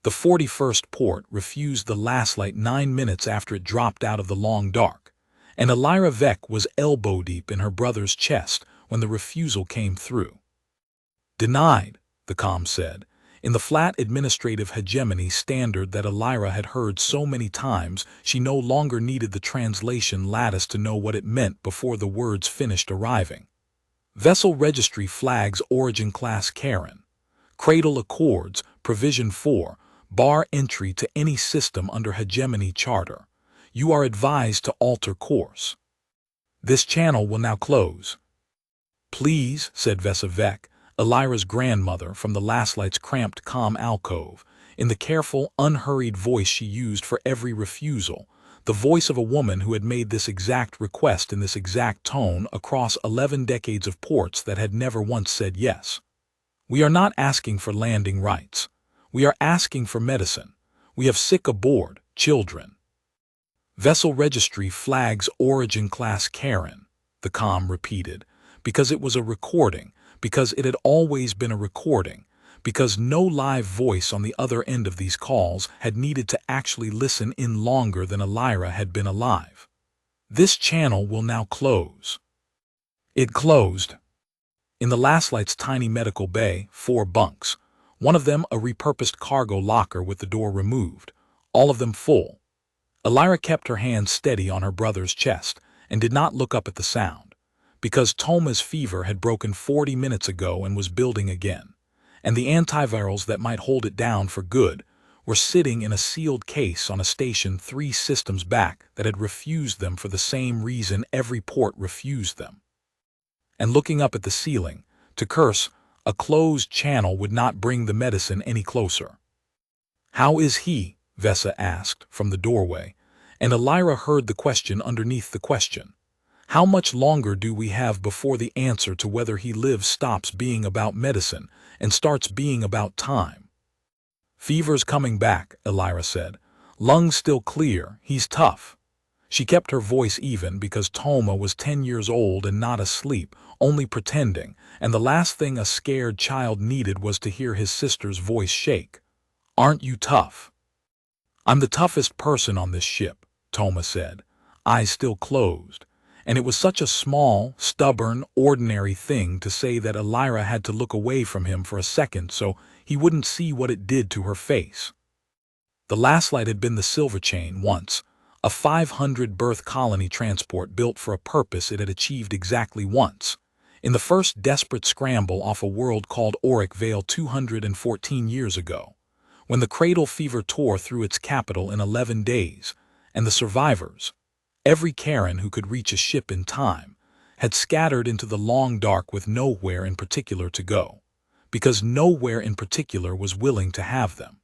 The 41st port refused the last light 9 minutes after it dropped out of the long dark, and Elira Vec was elbow-deep in her brother's chest when the refusal came through. Denied, the comm said, in the flat administrative hegemony standard that Elira had heard so many times she no longer needed the translation lattice to know what it meant before the words finished arriving. Vessel Registry Flags Origin Class Karen. Cradle Accords, Provision 4, bar entry to any system under Hegemony Charter. You are advised to alter course. This channel will now close. Please, said Vessa Vec, Elira's grandmother from the Lastlight's cramped calm alcove, in the careful, unhurried voice she used for every refusal, the voice of a woman who had made this exact request in this exact tone across 11 decades of ports that had never once said yes. We are not asking for landing rights. We are asking for medicine. We have sick aboard, children. Vessel Registry Flags Origin Class Karen, the comm repeated, because it was a recording, because it had always been a recording, because no live voice on the other end of these calls had needed to actually listen in longer than Elira had been alive. This channel will now close. It closed. In the Lastlight's tiny medical bay, 4 bunks, one of them a repurposed cargo locker with the door removed, all of them full. Elira kept her hand steady on her brother's chest and did not look up at the sound, because Toma's fever had broken 40 minutes ago and was building again, and the antivirals that might hold it down for good were sitting in a sealed case on a station 3 systems back that had refused them for the same reason every port refused them. And looking up at the ceiling, to curse, a closed channel would not bring the medicine any closer. How is he? Vessa asked from the doorway, and Elira heard the question underneath the question. How much longer do we have before the answer to whether he lives stops being about medicine and starts being about time? Fever's coming back, Elira said. Lungs still clear, he's tough. She kept her voice even because Toma was 10 years old and not asleep, only pretending, and the last thing a scared child needed was to hear his sister's voice shake. Aren't you tough? I'm the toughest person on this ship, Toma said, eyes still closed, and it was such a small, stubborn, ordinary thing to say that Elira had to look away from him for a second so he wouldn't see what it did to her face. The Lastlight had been the Silver Chain once, a 500-berth colony transport built for a purpose it had achieved exactly once, in the first desperate scramble off a world called Auric Vale 214 years ago, when the cradle fever tore through its capital in 11 days, and the survivors, every Karen who could reach a ship in time, had scattered into the long dark with nowhere in particular to go, because nowhere in particular was willing to have them.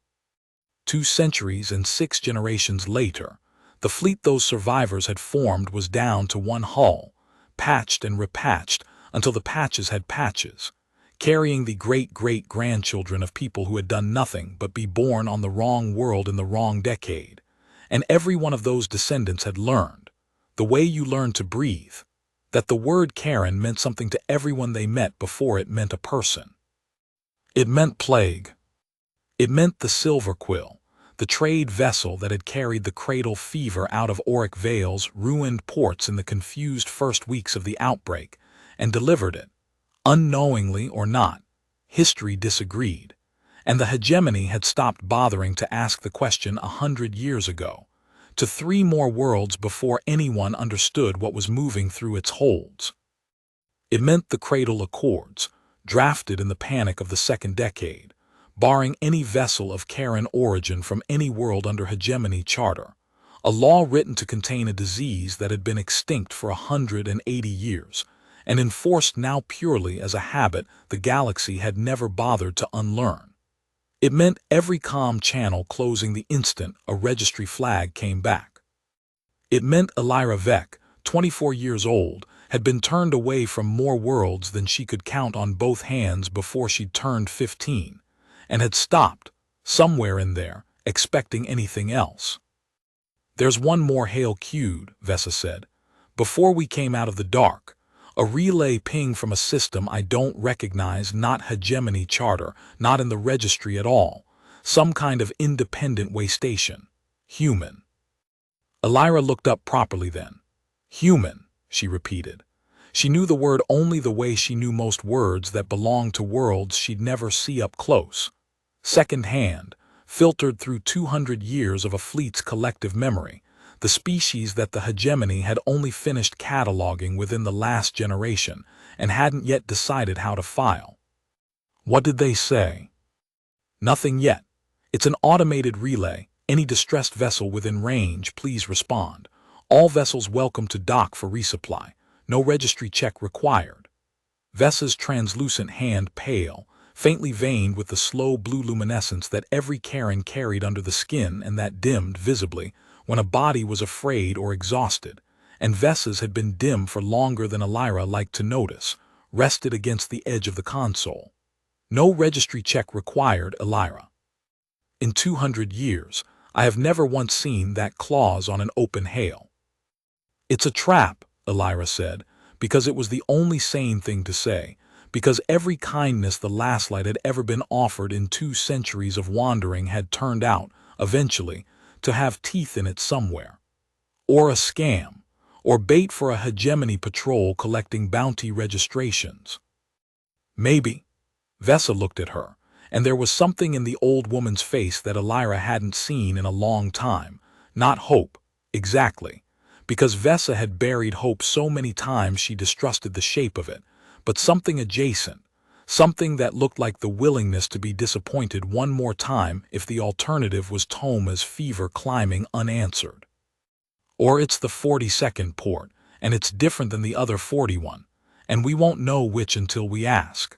2 centuries and 6 generations later, the fleet those survivors had formed was down to 1 hull, patched and repatched until the patches had patches, carrying the great-great-grandchildren of people who had done nothing but be born on the wrong world in the wrong decade, and every one of those descendants had learned, the way you learn to breathe, that the word Karen meant something to everyone they met before it meant a person. It meant plague. It meant the Silver Quill, the trade vessel that had carried the cradle fever out of Auric Vale's ruined ports in the confused first weeks of the outbreak, and delivered it. Unknowingly or not, history disagreed, and the hegemony had stopped bothering to ask the question 100 years ago, to 3 more worlds before anyone understood what was moving through its holds. It meant the Cradle Accords, drafted in the panic of the 2nd decade, barring any vessel of Karen origin from any world under Hegemony Charter, a law written to contain a disease that had been extinct for 180 years, and enforced now purely as a habit the galaxy had never bothered to unlearn. It meant every comm channel closing the instant a registry flag came back. It meant Elira Vec, 24 years old, had been turned away from more worlds than she could count on both hands before she'd turned 15, and had stopped, somewhere in there, expecting anything else. There's one more hail cued, Vessa said. Before we came out of the dark, a relay ping from a system I don't recognize, not Hegemony Charter, not in the registry at all, Some kind of independent way station. Human. Elira looked up properly then. Human, she repeated. She knew the word only the way she knew most words that belonged to worlds she'd never see up close. Second-hand, filtered through 200 years of a fleet's collective memory, the species that the Hegemony had only finished cataloging within the last generation and hadn't yet decided how to file. What did they say? Nothing yet. It's an automated relay. Any distressed vessel within range, please respond. All vessels welcome to dock for resupply. No registry check required. Vessa's translucent hand pale, faintly veined with the slow blue luminescence that every Karen carried under the skin and that dimmed visibly when a body was afraid or exhausted, and Vessa's had been dim for longer than Elira liked to notice, rested against the edge of the console. No registry check required, Elira. In 200 years, I have never once seen that clause on an open hail. It's a trap, Elira said, because it was the only sane thing to say, because every kindness the last light had ever been offered in 2 centuries of wandering had turned out, eventually, to have teeth in it somewhere. Or a scam, or bait for a Hegemony patrol collecting bounty registrations. Maybe. Vessa looked at her, and there was something in the old woman's face that Elira hadn't seen in a long time. Not hope, exactly, because Vessa had buried hope so many times she distrusted the shape of it, but something adjacent, something that looked like the willingness to be disappointed one more time if the alternative was Toma's fever climbing unanswered. Or it's the 42nd port, and it's different than the other 41, and we won't know which until we ask.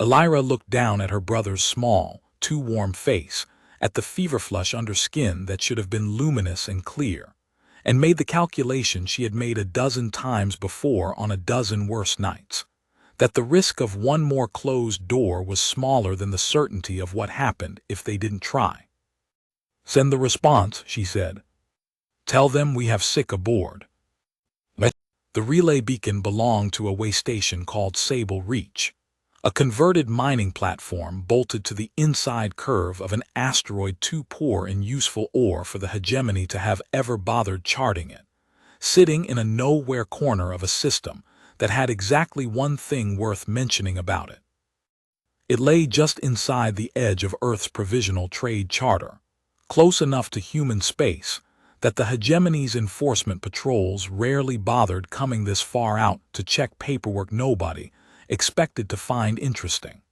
Elira looked down at her brother's small, too warm face, at the fever flush under skin that should have been luminous and clear, and made the calculation she had made a dozen times before on a dozen worse nights, that the risk of one more closed door was smaller than the certainty of what happened if they didn't try. Send the response, she said. Tell them we have sick aboard. The relay beacon belonged to a way station called Sable Reach, a converted mining platform bolted to the inside curve of an asteroid too poor in useful ore for the Hegemony to have ever bothered charting it, sitting in a nowhere corner of a system that had exactly one thing worth mentioning about it. It lay just inside the edge of Earth's provisional trade charter, close enough to human space that the Hegemony's enforcement patrols rarely bothered coming this far out to check paperwork nobody expected to find interesting.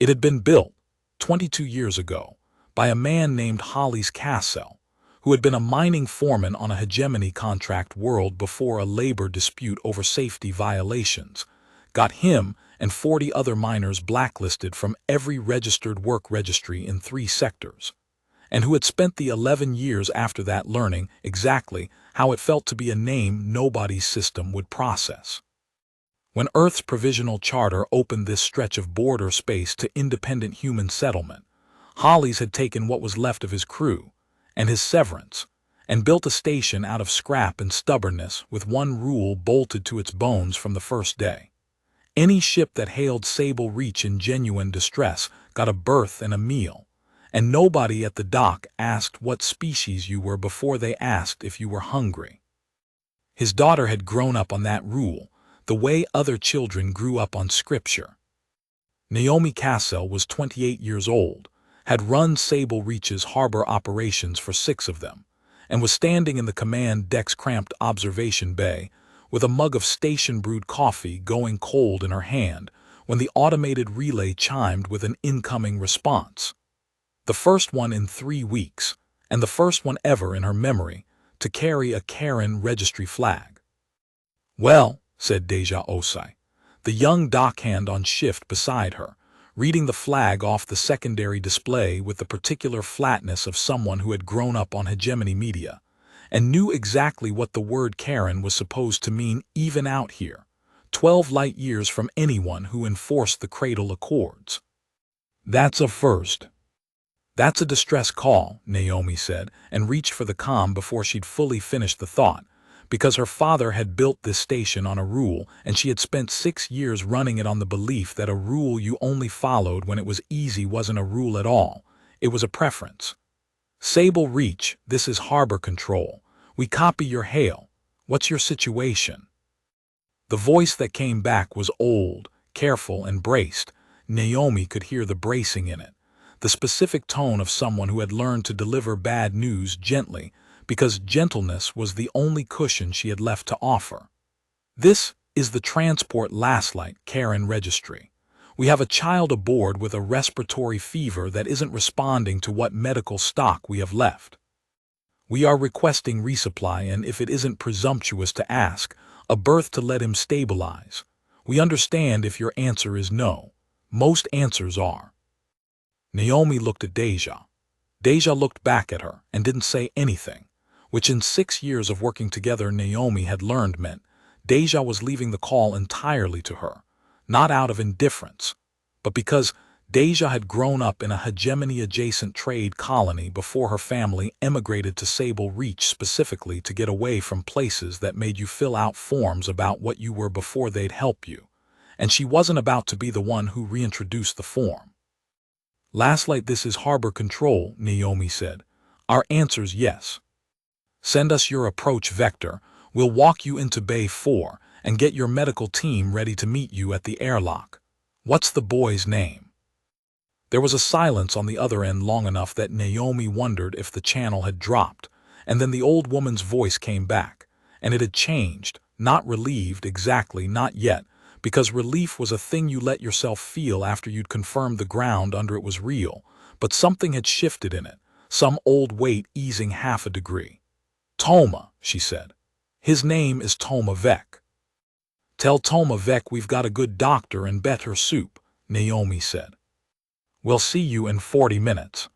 It had been built, 22 years ago, by a man named Hollis Cassell, who had been a mining foreman on a Hegemony contract world before a labor dispute over safety violations got him and 40 other miners blacklisted from every registered work registry in 3 sectors, and who had spent the 11 years after that learning exactly how it felt to be a name nobody's system would process. When Earth's provisional charter opened this stretch of border space to independent human settlement, Hollis had taken what was left of his crew and his severance and built a station out of scrap and stubbornness with one rule bolted to its bones from the first day. Any ship that hailed Sable Reach in genuine distress got a berth and a meal, and nobody at the dock asked what species you were before they asked if you were hungry. His daughter had grown up on that rule, the way other children grew up on scripture. Naomi Cassell was 28 years old, had run Sable Reach's harbor operations for 6 of them, and was standing in the command deck's cramped observation bay with a mug of station-brewed coffee going cold in her hand when the automated relay chimed with an incoming response. The first one in 3 weeks, and the first one ever in her memory, to carry a Karen registry flag. Well, said Deja Osai, the young dockhand on shift beside her, reading the flag off the secondary display with the particular flatness of someone who had grown up on Hegemony media, and knew exactly what the word Karen was supposed to mean even out here, 12 light years from anyone who enforced the Cradle Accords. That's a first. That's a distress call, Naomi said, and reached for the comm before she'd fully finished the thought, because her father had built this station on a rule and she had spent 6 years running it on the belief that a rule you only followed when it was easy wasn't a rule at all, It was a preference. Sable Reach, this is harbor control. We copy your hail. What's your situation? The voice that came back was old, careful, and braced. Naomi could hear the bracing in it, the specific tone of someone who had learned to deliver bad news gently, because gentleness was the only cushion she had left to offer. This is the transport last light, Karen Registry. We have a child aboard with a respiratory fever that isn't responding to what medical stock we have left. We are requesting resupply and, if it isn't presumptuous to ask, a berth to let him stabilize. We understand if your answer is no. Most answers are. Naomi looked at Deja. Deja looked back at her and didn't say anything, which in 6 years of working together Naomi had learned meant Deja was leaving the call entirely to her, not out of indifference, but because Deja had grown up in a Hegemony-adjacent trade colony before her family emigrated to Sable Reach specifically to get away from places that made you fill out forms about what you were before they'd help you, and she wasn't about to be the one who reintroduced the form. Last light, this is harbor control, Naomi said. Our answer's yes. Send us your approach vector. We'll walk you into Bay 4 and get your medical team ready to meet you at the airlock. What's the boy's name? There was a silence on the other end long enough that Naomi wondered if the channel had dropped, and then the old woman's voice came back, and it had changed, not relieved exactly, not yet, because relief was a thing you let yourself feel after you'd confirmed the ground under it was real, but something had shifted in it, some old weight easing half a degree. Toma, she said. His name is Toma Vec. Tell Toma Vec we've got a good doctor and better soup, Naomi said. We'll see you in 40 minutes.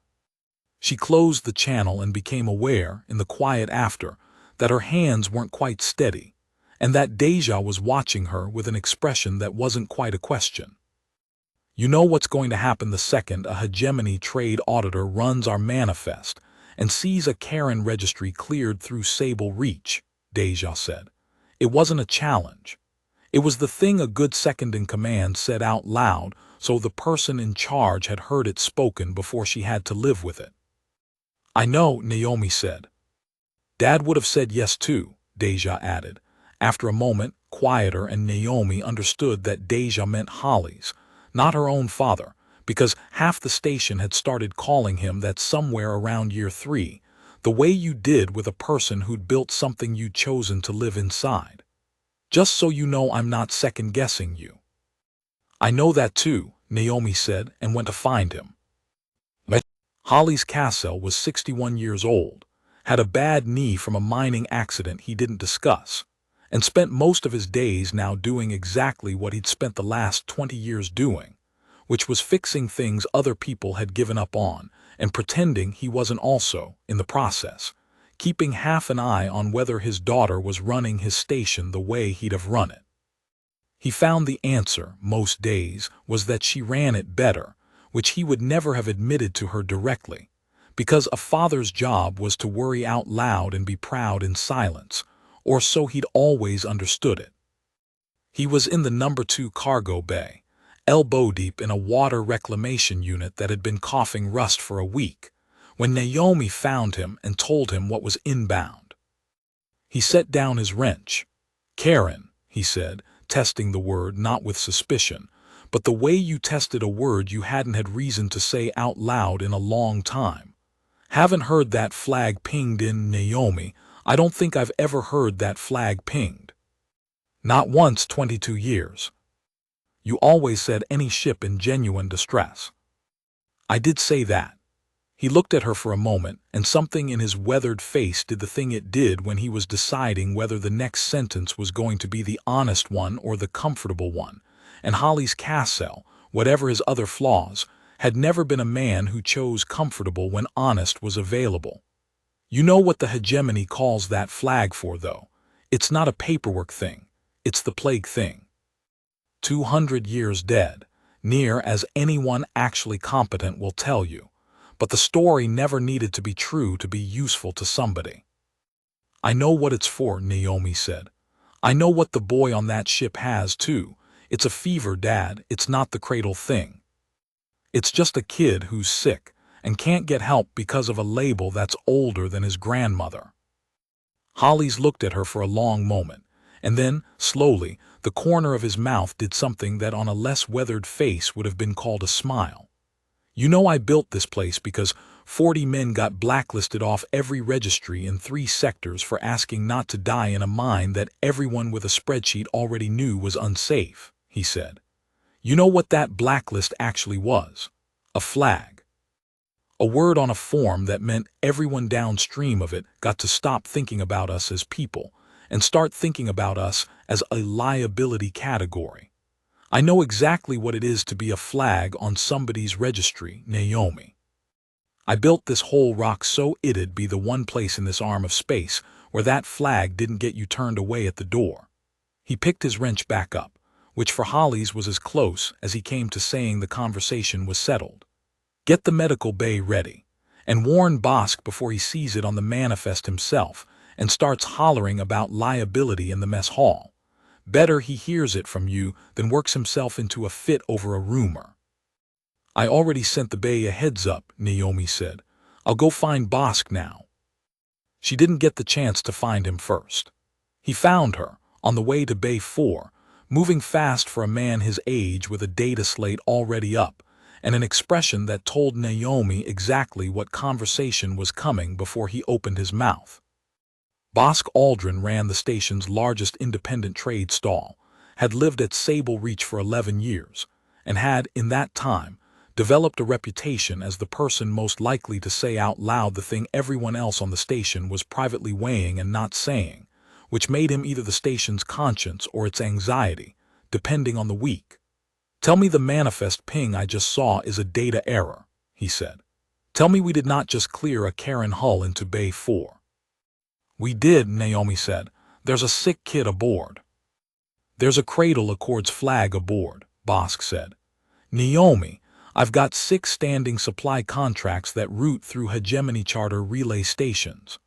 She closed the channel and became aware, in the quiet after, that her hands weren't quite steady, and that Deja was watching her with an expression that wasn't quite a question. You know what's going to happen the second a Hegemony trade auditor runs our manifest and sees a Karen registry cleared through Sable Reach, Deja said. It wasn't a challenge. It was the thing a good second-in-command said out loud, so the person in charge had heard it spoken before she had to live with it. I know, Naomi said. Dad would have said yes too, Deja added. After a moment, quieter, and Naomi understood that Deja meant Holly's, not her own father, because half the station had started calling him that somewhere around year 3, the way you did with a person who'd built something you'd chosen to live inside. Just so you know, I'm not second-guessing you. I know that too, Naomi said, and went to find him. Holly's Cassell was 61 years old, had a bad knee from a mining accident he didn't discuss, and spent most of his days now doing exactly what he'd spent the last 20 years doing, which was fixing things other people had given up on and pretending he wasn't also, in the process, keeping half an eye on whether his daughter was running his station the way he'd have run it. He found the answer, most days, was that she ran it better, which he would never have admitted to her directly, because a father's job was to worry out loud and be proud in silence, or so he'd always understood it. He was in the number 2 cargo bay, elbow deep in a water reclamation unit that had been coughing rust for a week, when Naomi found him and told him what was inbound. He set down his wrench. Karen, he said, testing the word not with suspicion, but the way you tested a word you hadn't had reason to say out loud in a long time. Haven't heard that flag pinged in, Naomi. I don't think I've ever heard that flag pinged. Not once, 22 years. You always said any ship in genuine distress. I did say that. He looked at her for a moment, and something in his weathered face did the thing it did when he was deciding whether the next sentence was going to be the honest one or the comfortable one, and Holly's Cassell, whatever his other flaws, had never been a man who chose comfortable when honest was available. You know what the Hegemony calls that flag for, though? It's not a paperwork thing. It's the plague thing. 200 years dead, near as anyone actually competent will tell you. But the story never needed to be true to be useful to somebody. I know what it's for, Naomi said. I know what the boy on that ship has, too. It's a fever, Dad. It's not the cradle thing. It's just a kid who's sick, and can't get help because of a label that's older than his grandmother. Hollis looked at her for a long moment, and then, slowly, the corner of his mouth did something that on a less weathered face would have been called a smile. You know, I built this place because 40 men got blacklisted off every registry in 3 sectors for asking not to die in a mine that everyone with a spreadsheet already knew was unsafe, he said. You know what that blacklist actually was? A flag. A word on a form that meant everyone downstream of it got to stop thinking about us as people and start thinking about us as a liability category. I know exactly what it is to be a flag on somebody's registry, Naomi. I built this whole rock so it'd be the one place in this arm of space where that flag didn't get you turned away at the door. He picked his wrench back up, which for Hollis was as close as he came to saying the conversation was settled. Get the medical bay ready, and warn Bosk before he sees it on the manifest himself and starts hollering about liability in the mess hall. Better he hears it from you than works himself into a fit over a rumor. I already sent the bay a heads up, Naomi said. I'll go find Bosk now. She didn't get the chance to find him first. He found her, on the way to Bay 4, moving fast for a man his age with a data slate already up, and an expression that told Naomi exactly what conversation was coming before he opened his mouth. Bosk Aldrin ran the station's largest independent trade stall, had lived at Sable Reach for 11 years, and had, in that time, developed a reputation as the person most likely to say out loud the thing everyone else on the station was privately weighing and not saying, which made him either the station's conscience or its anxiety, depending on the week. Tell me the manifest ping I just saw is a data error, he said. Tell me we did not just clear a Karen hull into Bay 4. We did, Naomi said. There's a sick kid aboard. There's a Cradle Accords flag aboard, Bosk said. Naomi, I've got 6 standing supply contracts that route through Hegemony charter relay stations.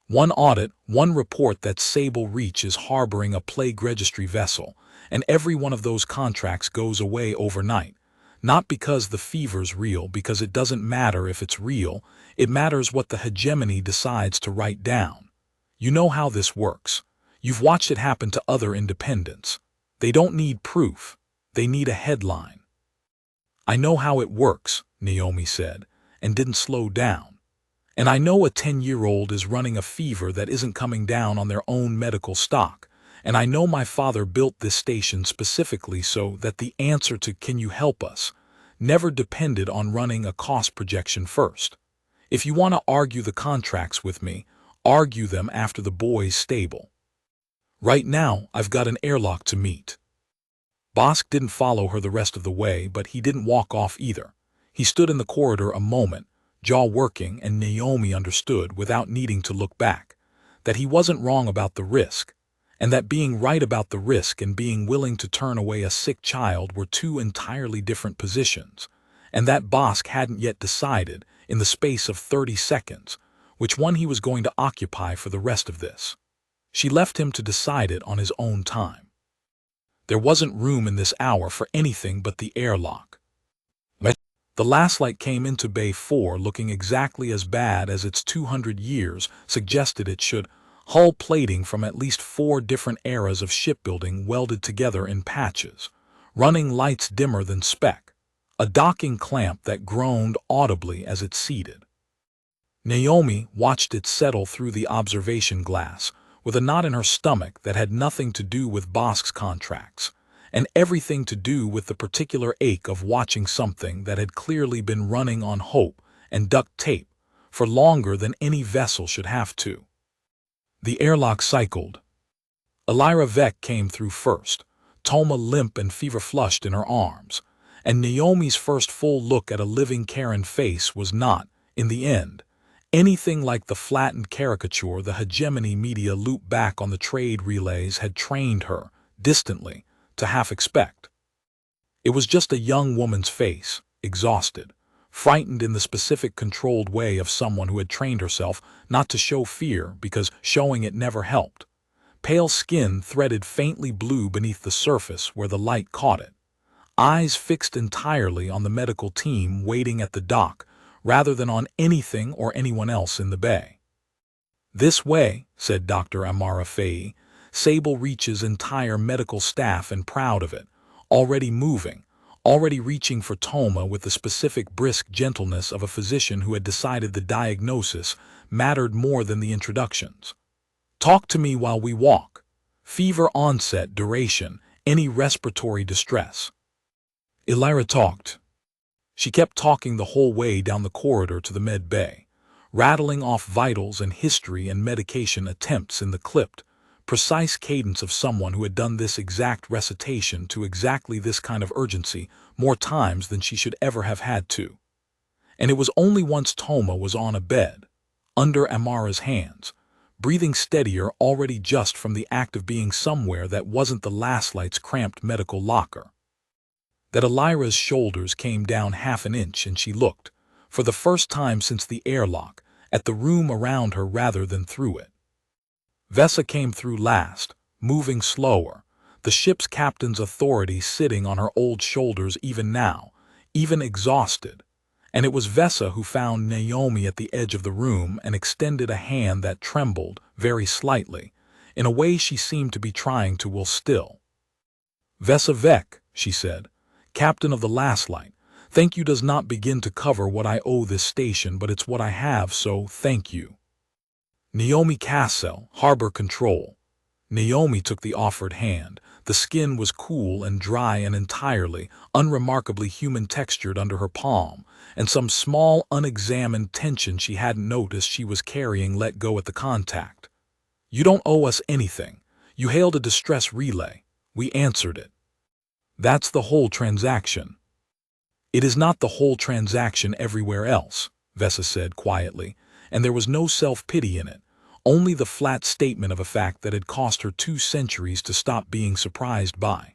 1 audit, 1 report that Sable Reach is harboring a plague registry vessel, and every one of those contracts goes away overnight. Not because the fever's real, because it doesn't matter if it's real, it matters what the Hegemony decides to write down. You know how this works. You've watched it happen to other independents. They don't need proof. They need a headline. I know how it works, Naomi said, and didn't slow down. And I know a 10-year-old is running a fever that isn't coming down on their own medical stock. And I know my father built this station specifically so that the answer to "can you help us" never depended on running a cost projection first. If you want to argue the contracts with me, argue them after the boys stable. Right now, I've got an airlock to meet. Bosk didn't follow her the rest of the way, but he didn't walk off either. He stood in the corridor a moment, jaw working, and Naomi understood, without needing to look back, that he wasn't wrong about the risk, and that being right about the risk and being willing to turn away a sick child were 2 entirely different positions, and that Bosk hadn't yet decided, in the space of 30 seconds, which one he was going to occupy for the rest of this. She left him to decide it on his own time. There wasn't room in this hour for anything but the airlock. The last light came into Bay 4 looking exactly as bad as its 200 years suggested it should, hull plating from at least 4 different eras of shipbuilding welded together in patches, running lights dimmer than spec, a docking clamp that groaned audibly as it seated. Naomi watched it settle through the observation glass, with a knot in her stomach that had nothing to do with Bosk's contracts, and everything to do with the particular ache of watching something that had clearly been running on hope and duct tape for longer than any vessel should have to. The airlock cycled. Elira Vec came through first, Toma limp and fever-flushed in her arms, and Naomi's first full look at a living Karen face was not, in the end, anything like the flattened caricature the Hegemony media loop back on the trade relays had trained her, distantly, to half expect. It was just a young woman's face, exhausted, frightened in the specific controlled way of someone who had trained herself not to show fear because showing it never helped. Pale skin threaded faintly blue beneath the surface where the light caught it. Eyes fixed entirely on the medical team waiting at the dock, rather than on anything or anyone else in the bay. "This way," said Dr. Amara Faye, Sable Reach's entire medical staff and proud of it, already moving, already reaching for Toma with the specific brisk gentleness of a physician who had decided the diagnosis mattered more than the introductions. "Talk to me while we walk. Fever onset, duration, any respiratory distress." Elira talked. She kept talking the whole way down the corridor to the med bay, rattling off vitals and history and medication attempts in the clipped, precise cadence of someone who had done this exact recitation to exactly this kind of urgency more times than she should ever have had to. And it was only once Toma was on a bed, under Amara's hands, breathing steadier already just from the act of being somewhere that wasn't the last light's cramped medical locker, that Elira's shoulders came down half an inch and she looked, for the first time since the airlock, at the room around her rather than through it. Vesa came through last, moving slower, the ship's captain's authority sitting on her old shoulders even now, even exhausted, and it was Vesa who found Naomi at the edge of the room and extended a hand that trembled, very slightly, in a way she seemed to be trying to will still. "Vesa Vec," she said, "Captain of the Last Light, thank you does not begin to cover what I owe this station, but it's what I have, so thank you." "Naomi Cassell, Harbor Control." Naomi took the offered hand. The skin was cool and dry and entirely, unremarkably human-textured under her palm, and some small, unexamined tension she hadn't noticed she was carrying let go at the contact. "You don't owe us anything. You hailed a distress relay. We answered it. That's the whole transaction." "It is not the whole transaction everywhere else," Vesa said quietly, and there was no self-pity in it, only the flat statement of a fact that had cost her 2 centuries to stop being surprised by.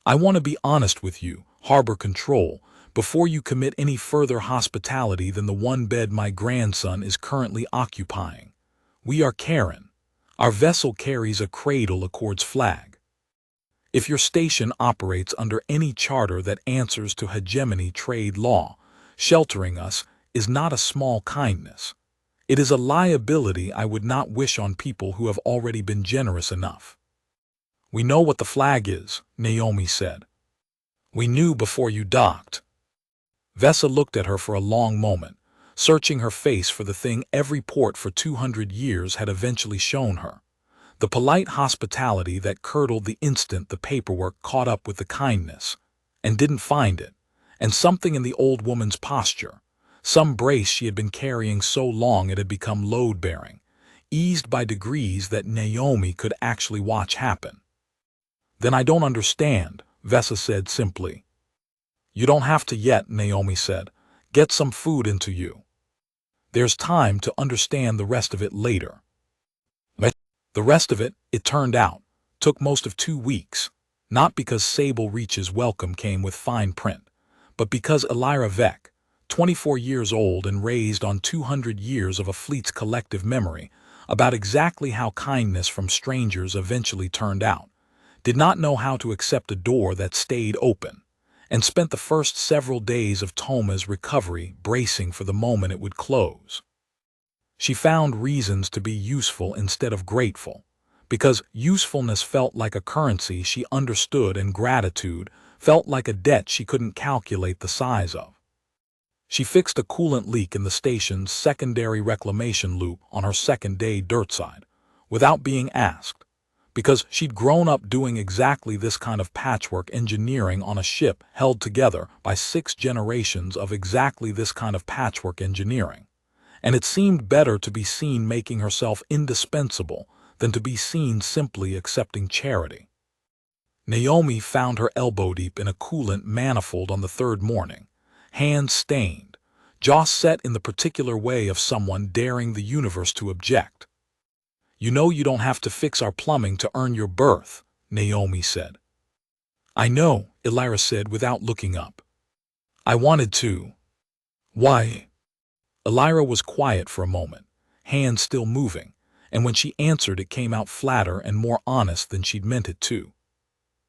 "I want to be honest with you, Harbor Control, before you commit any further hospitality than the one bed my grandson is currently occupying. We are Karen. Our vessel carries a Cradle Accords flag. If your station operates under any charter that answers to hegemony trade law, sheltering us is not a small kindness. It is a liability I would not wish on people who have already been generous enough." "We know what the flag is," Naomi said. "We knew before you docked." Vesa looked at her for a long moment, searching her face for the thing every port for 200 years had eventually shown her. The polite hospitality that curdled the instant the paperwork caught up with the kindness, and didn't find it, and something in the old woman's posture, some brace she had been carrying so long it had become load-bearing, eased by degrees that Naomi could actually watch happen. "Then I don't understand," Vesa said simply. "You don't have to yet," Naomi said. "Get some food into you. There's time to understand the rest of it later." The rest of it, it turned out, took most of 2 weeks, not because Sable Reach's welcome came with fine print, but because Elira Vec, 24 years old and raised on 200 years of a fleet's collective memory about exactly how kindness from strangers eventually turned out, did not know how to accept a door that stayed open, and spent the first several days of Toma's recovery bracing for the moment it would close. She found reasons to be useful instead of grateful, because usefulness felt like a currency she understood and gratitude felt like a debt she couldn't calculate the size of. She fixed a coolant leak in the station's secondary reclamation loop on her second day dirtside, without being asked, because she'd grown up doing exactly this kind of patchwork engineering on a ship held together by 6 generations of exactly this kind of patchwork engineering, and it seemed better to be seen making herself indispensable than to be seen simply accepting charity. Naomi found her elbow deep in a coolant manifold on the 3rd morning, hands stained, jaw set in the particular way of someone daring the universe to object. "You know you don't have to fix our plumbing to earn your berth," Naomi said. "I know," Elira said without looking up. "I wanted to." "Why?" Elira was quiet for a moment, hands still moving, and when she answered it came out flatter and more honest than she'd meant it to.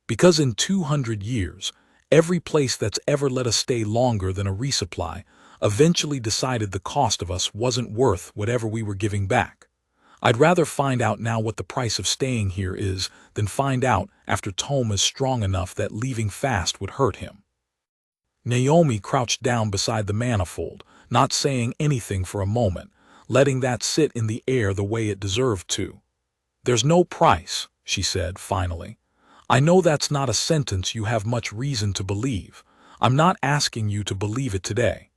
"Because in 200 years, every place that's ever let us stay longer than a resupply, eventually decided the cost of us wasn't worth whatever we were giving back. I'd rather find out now what the price of staying here is than find out after Tom is strong enough that leaving fast would hurt him. Naomi crouched down beside the manifold, not saying anything for a moment, letting that sit in the air the way it deserved to. "There's no price," she said finally. "I know that's not a sentence you have much reason to believe. I'm not asking you to believe it today.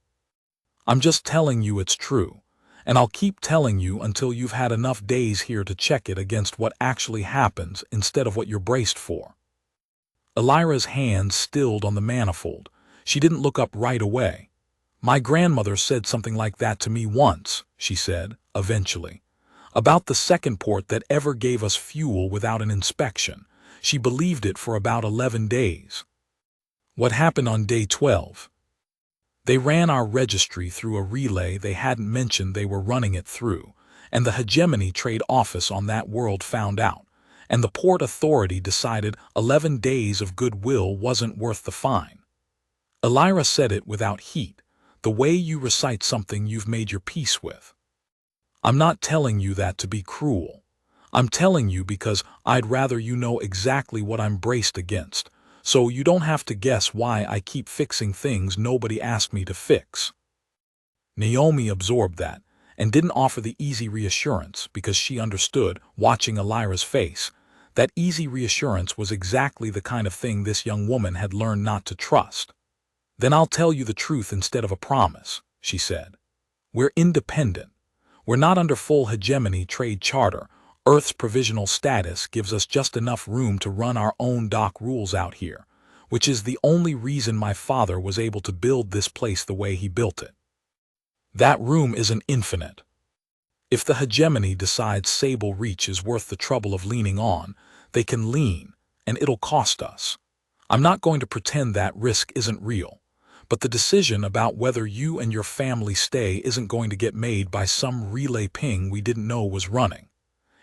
I'm just telling you it's true, and I'll keep telling you until you've had enough days here to check it against what actually happens instead of what you're braced for." Elira's hands stilled on the manifold. She didn't look up right away. "My grandmother said something like that to me once," she said, eventually. "About the second port that ever gave us fuel without an inspection. She believed it for about 11 days. What happened on day 12? They ran our registry through a relay they hadn't mentioned they were running it through, and the Hegemony trade office on that world found out, and the port authority decided 11 days of goodwill wasn't worth the fine." Elira said it without heat, the way you recite something you've made your peace with. "I'm not telling you that to be cruel. I'm telling you because I'd rather you know exactly what I'm braced against, so you don't have to guess why I keep fixing things nobody asked me to fix." Naomi absorbed that, and didn't offer the easy reassurance because she understood, watching Elira's face, that easy reassurance was exactly the kind of thing this young woman had learned not to trust. "Then I'll tell you the truth instead of a promise," she said. "We're independent. We're not under full Hegemony trade charter. Earth's provisional status gives us just enough room to run our own dock rules out here, which is the only reason my father was able to build this place the way he built it. That room isn't infinite. If the Hegemony decides Sable Reach is worth the trouble of leaning on, they can lean, and it'll cost us. I'm not going to pretend that risk isn't real. But the decision about whether you and your family stay isn't going to get made by some relay ping we didn't know was running.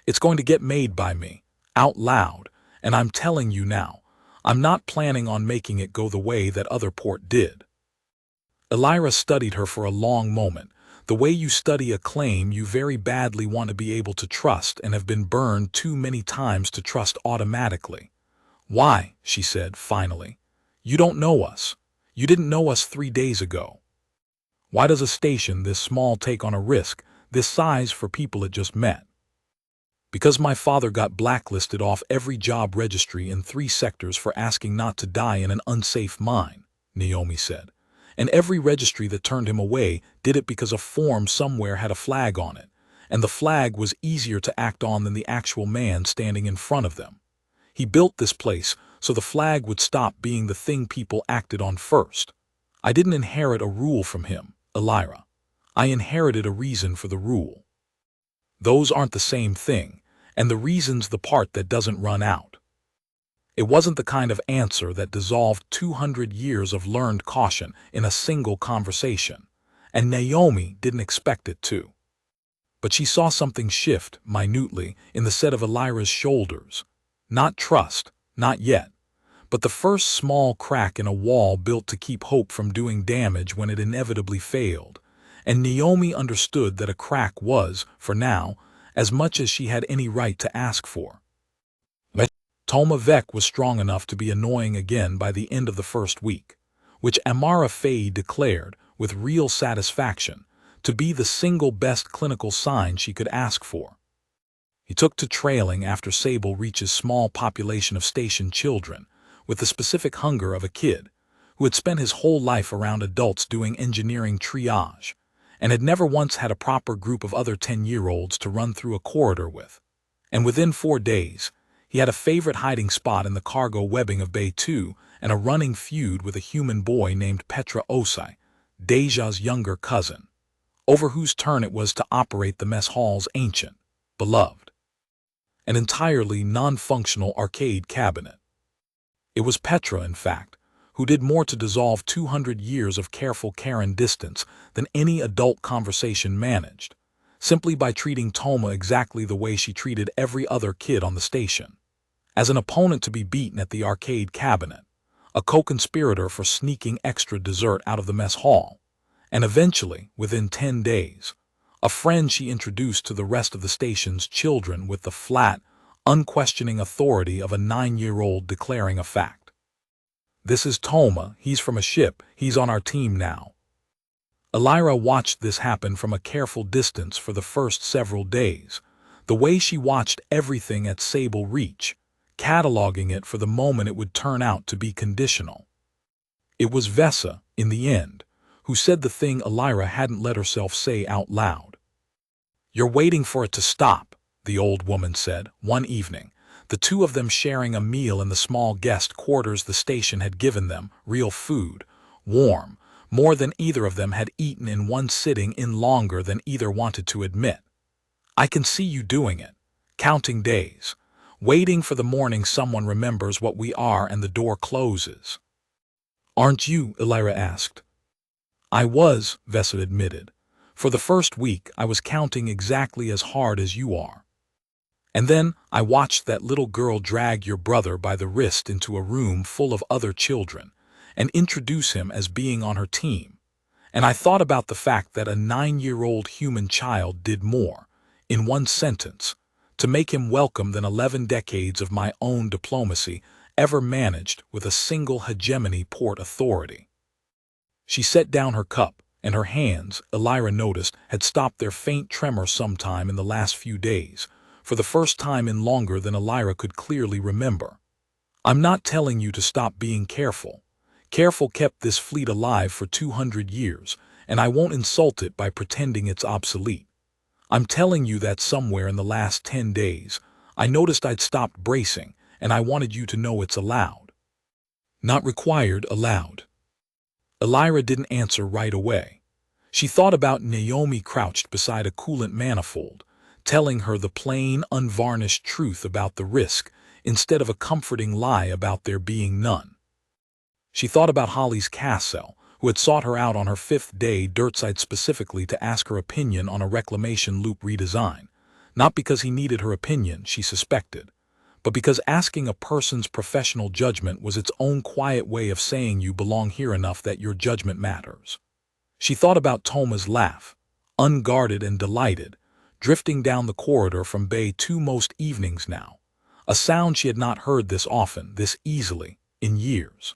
It's going to get made by me, out loud, and I'm telling you now, I'm not planning on making it go the way that other port did." Elira studied her for a long moment, the way you study a claim you very badly want to be able to trust and have been burned too many times to trust automatically. "Why," she said finally, "you don't know us. You didn't know us 3 days ago. Why does a station this small take on a risk this size for people it just met?" "Because my father got blacklisted off every job registry in 3 sectors for asking not to die in an unsafe mine," Naomi said. "And every registry that turned him away did it because a form somewhere had a flag on it, and the flag was easier to act on than the actual man standing in front of them. He built this place so the flag would stop being the thing people acted on first. I didn't inherit a rule from him, Elira. I inherited a reason for the rule. Those aren't the same thing, and the reason's the part that doesn't run out." It wasn't the kind of answer that dissolved 200 years of learned caution in a single conversation, and Naomi didn't expect it to. But she saw something shift, minutely, in the set of Elira's shoulders. Not trust, not yet, but the first small crack in a wall built to keep hope from doing damage when it inevitably failed, and Naomi understood that a crack was, for now, as much as she had any right to ask for. Toma Vec was strong enough to be annoying again by the end of the first week, which Amara Faye declared, with real satisfaction, to be the single best clinical sign she could ask for. He took to trailing after Sable Reach's small population of station children, with the specific hunger of a kid who had spent his whole life around adults doing engineering triage, and had never once had a proper group of other 10-year-olds to run through a corridor with. And within 4 days, he had a favorite hiding spot in the cargo webbing of Bay 2 and a running feud with a human boy named Petra Osai, Deja's younger cousin, over whose turn it was to operate the mess hall's ancient, beloved, an entirely non-functional arcade cabinet. It was Petra, in fact, who did more to dissolve 200 years of careful care and distance than any adult conversation managed, simply by treating Toma exactly the way she treated every other kid on the station, as an opponent to be beaten at the arcade cabinet, a co-conspirator for sneaking extra dessert out of the mess hall, And eventually, within 10 days, a friend she introduced to the rest of the station's children with the flat, unquestioning authority of a 9-year-old declaring a fact. "This is Toma, he's from a ship, he's on our team now." Elira watched this happen from a careful distance for the first several days, the way she watched everything at Sable Reach, cataloging it for the moment it would turn out to be conditional. It was Vesa, in the end, who said the thing Elira hadn't let herself say out loud. "You're waiting for it to stop," the old woman said, one evening, the two of them sharing a meal in the small guest quarters the station had given them, real food, warm, more than either of them had eaten in one sitting in longer than either wanted to admit. "I can see you doing it, counting days, waiting for the morning someone remembers what we are and the door closes." "Aren't you?" Elira asked. "I was," Vesa admitted. "For the first week, I was counting exactly as hard as you are. And then I watched that little girl drag your brother by the wrist into a room full of other children and introduce him as being on her team. And I thought about the fact that a 9-year-old human child did more, in one sentence, to make him welcome than 11 decades of my own diplomacy ever managed with a single Hegemony port authority." She set down her cup, and her hands, Elira noticed, had stopped their faint tremor sometime in the last few days, for the first time in longer than Elira could clearly remember. "I'm not telling you to stop being careful. Careful kept this fleet alive for 200 years, and I won't insult it by pretending it's obsolete. I'm telling you that somewhere in the last 10 days, I noticed I'd stopped bracing, and I wanted you to know it's allowed. Not required, allowed." Elira didn't answer right away. She thought about Naomi crouched beside a coolant manifold, telling her the plain, unvarnished truth about the risk instead of a comforting lie about there being none. She thought about Holly's Cassell, who had sought her out on her 5th day dirtside specifically to ask her opinion on a reclamation loop redesign, not because he needed her opinion, she suspected, but because asking a person's professional judgment was its own quiet way of saying you belong here enough that your judgment matters. She thought about Toma's laugh, unguarded and delighted, drifting down the corridor from Bay 2 most evenings now, a sound she had not heard this often, this easily, in years.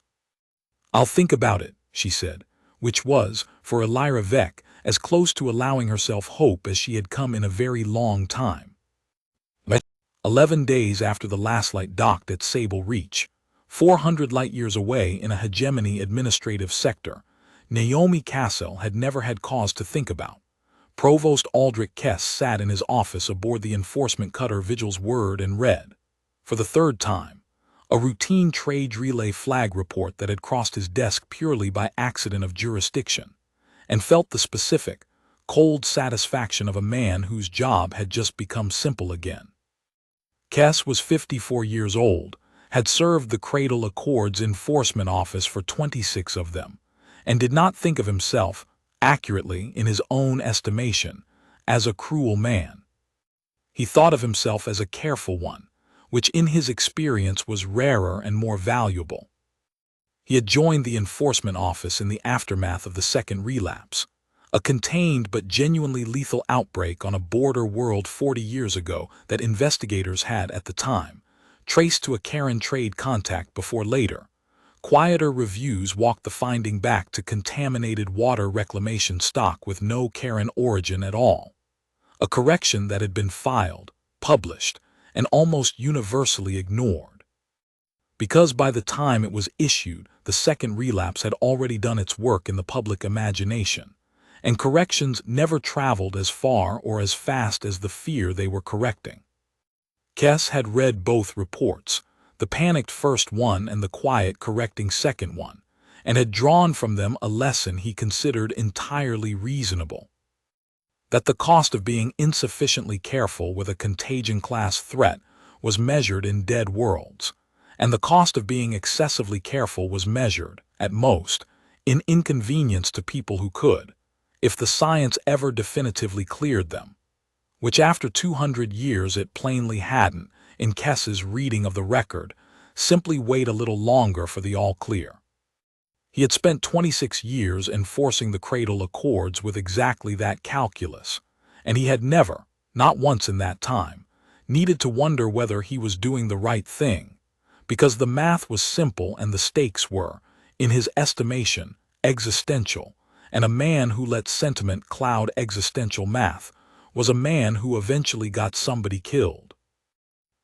"I'll think about it," she said, which was, for Elira Vec, as close to allowing herself hope as she had come in a very long time. 11 days after the last light docked at Sable Reach, 400 light-years away in a Hegemony administrative sector, Naomi Cassell had never had cause to think about. Provost Aldrich Kess sat in his office aboard the enforcement cutter Vigil's Word and read, for the 3rd time, a routine trade relay flag report that had crossed his desk purely by accident of jurisdiction, and felt the specific, cold satisfaction of a man whose job had just become simple again. Kess was 54 years old, had served the Cradle Accords Enforcement Office for 26 of them, and did not think of himself, accurately in his own estimation, as a cruel man. He thought of himself as a careful one, which in his experience was rarer and more valuable. He had joined the enforcement office in the aftermath of the second relapse, a contained but genuinely lethal outbreak on a border world 40 years ago that investigators had, at the time, traced to a Karen trade contact before later. Quieter reviews walked the finding back to contaminated water reclamation stock with no Karen origin at all. A correction that had been filed, published, and almost universally ignored. Because by the time it was issued, the second relapse had already done its work in the public imagination, and corrections never traveled as far or as fast as the fear they were correcting. Kess had read both reports, the panicked first one and the quiet correcting second one, and had drawn from them a lesson he considered entirely reasonable. That the cost of being insufficiently careful with a contagion-class threat was measured in dead worlds, and the cost of being excessively careful was measured, at most, in inconvenience to people who could, if the science ever definitively cleared them, which after 200 years it plainly hadn't, in Kess's reading of the record, simply wait a little longer for the all-clear. He had spent 26 years enforcing the Cradle Accords with exactly that calculus, and he had never, not once in that time, needed to wonder whether he was doing the right thing, because the math was simple and the stakes were, in his estimation, existential, and a man who let sentiment cloud existential math was a man who eventually got somebody killed.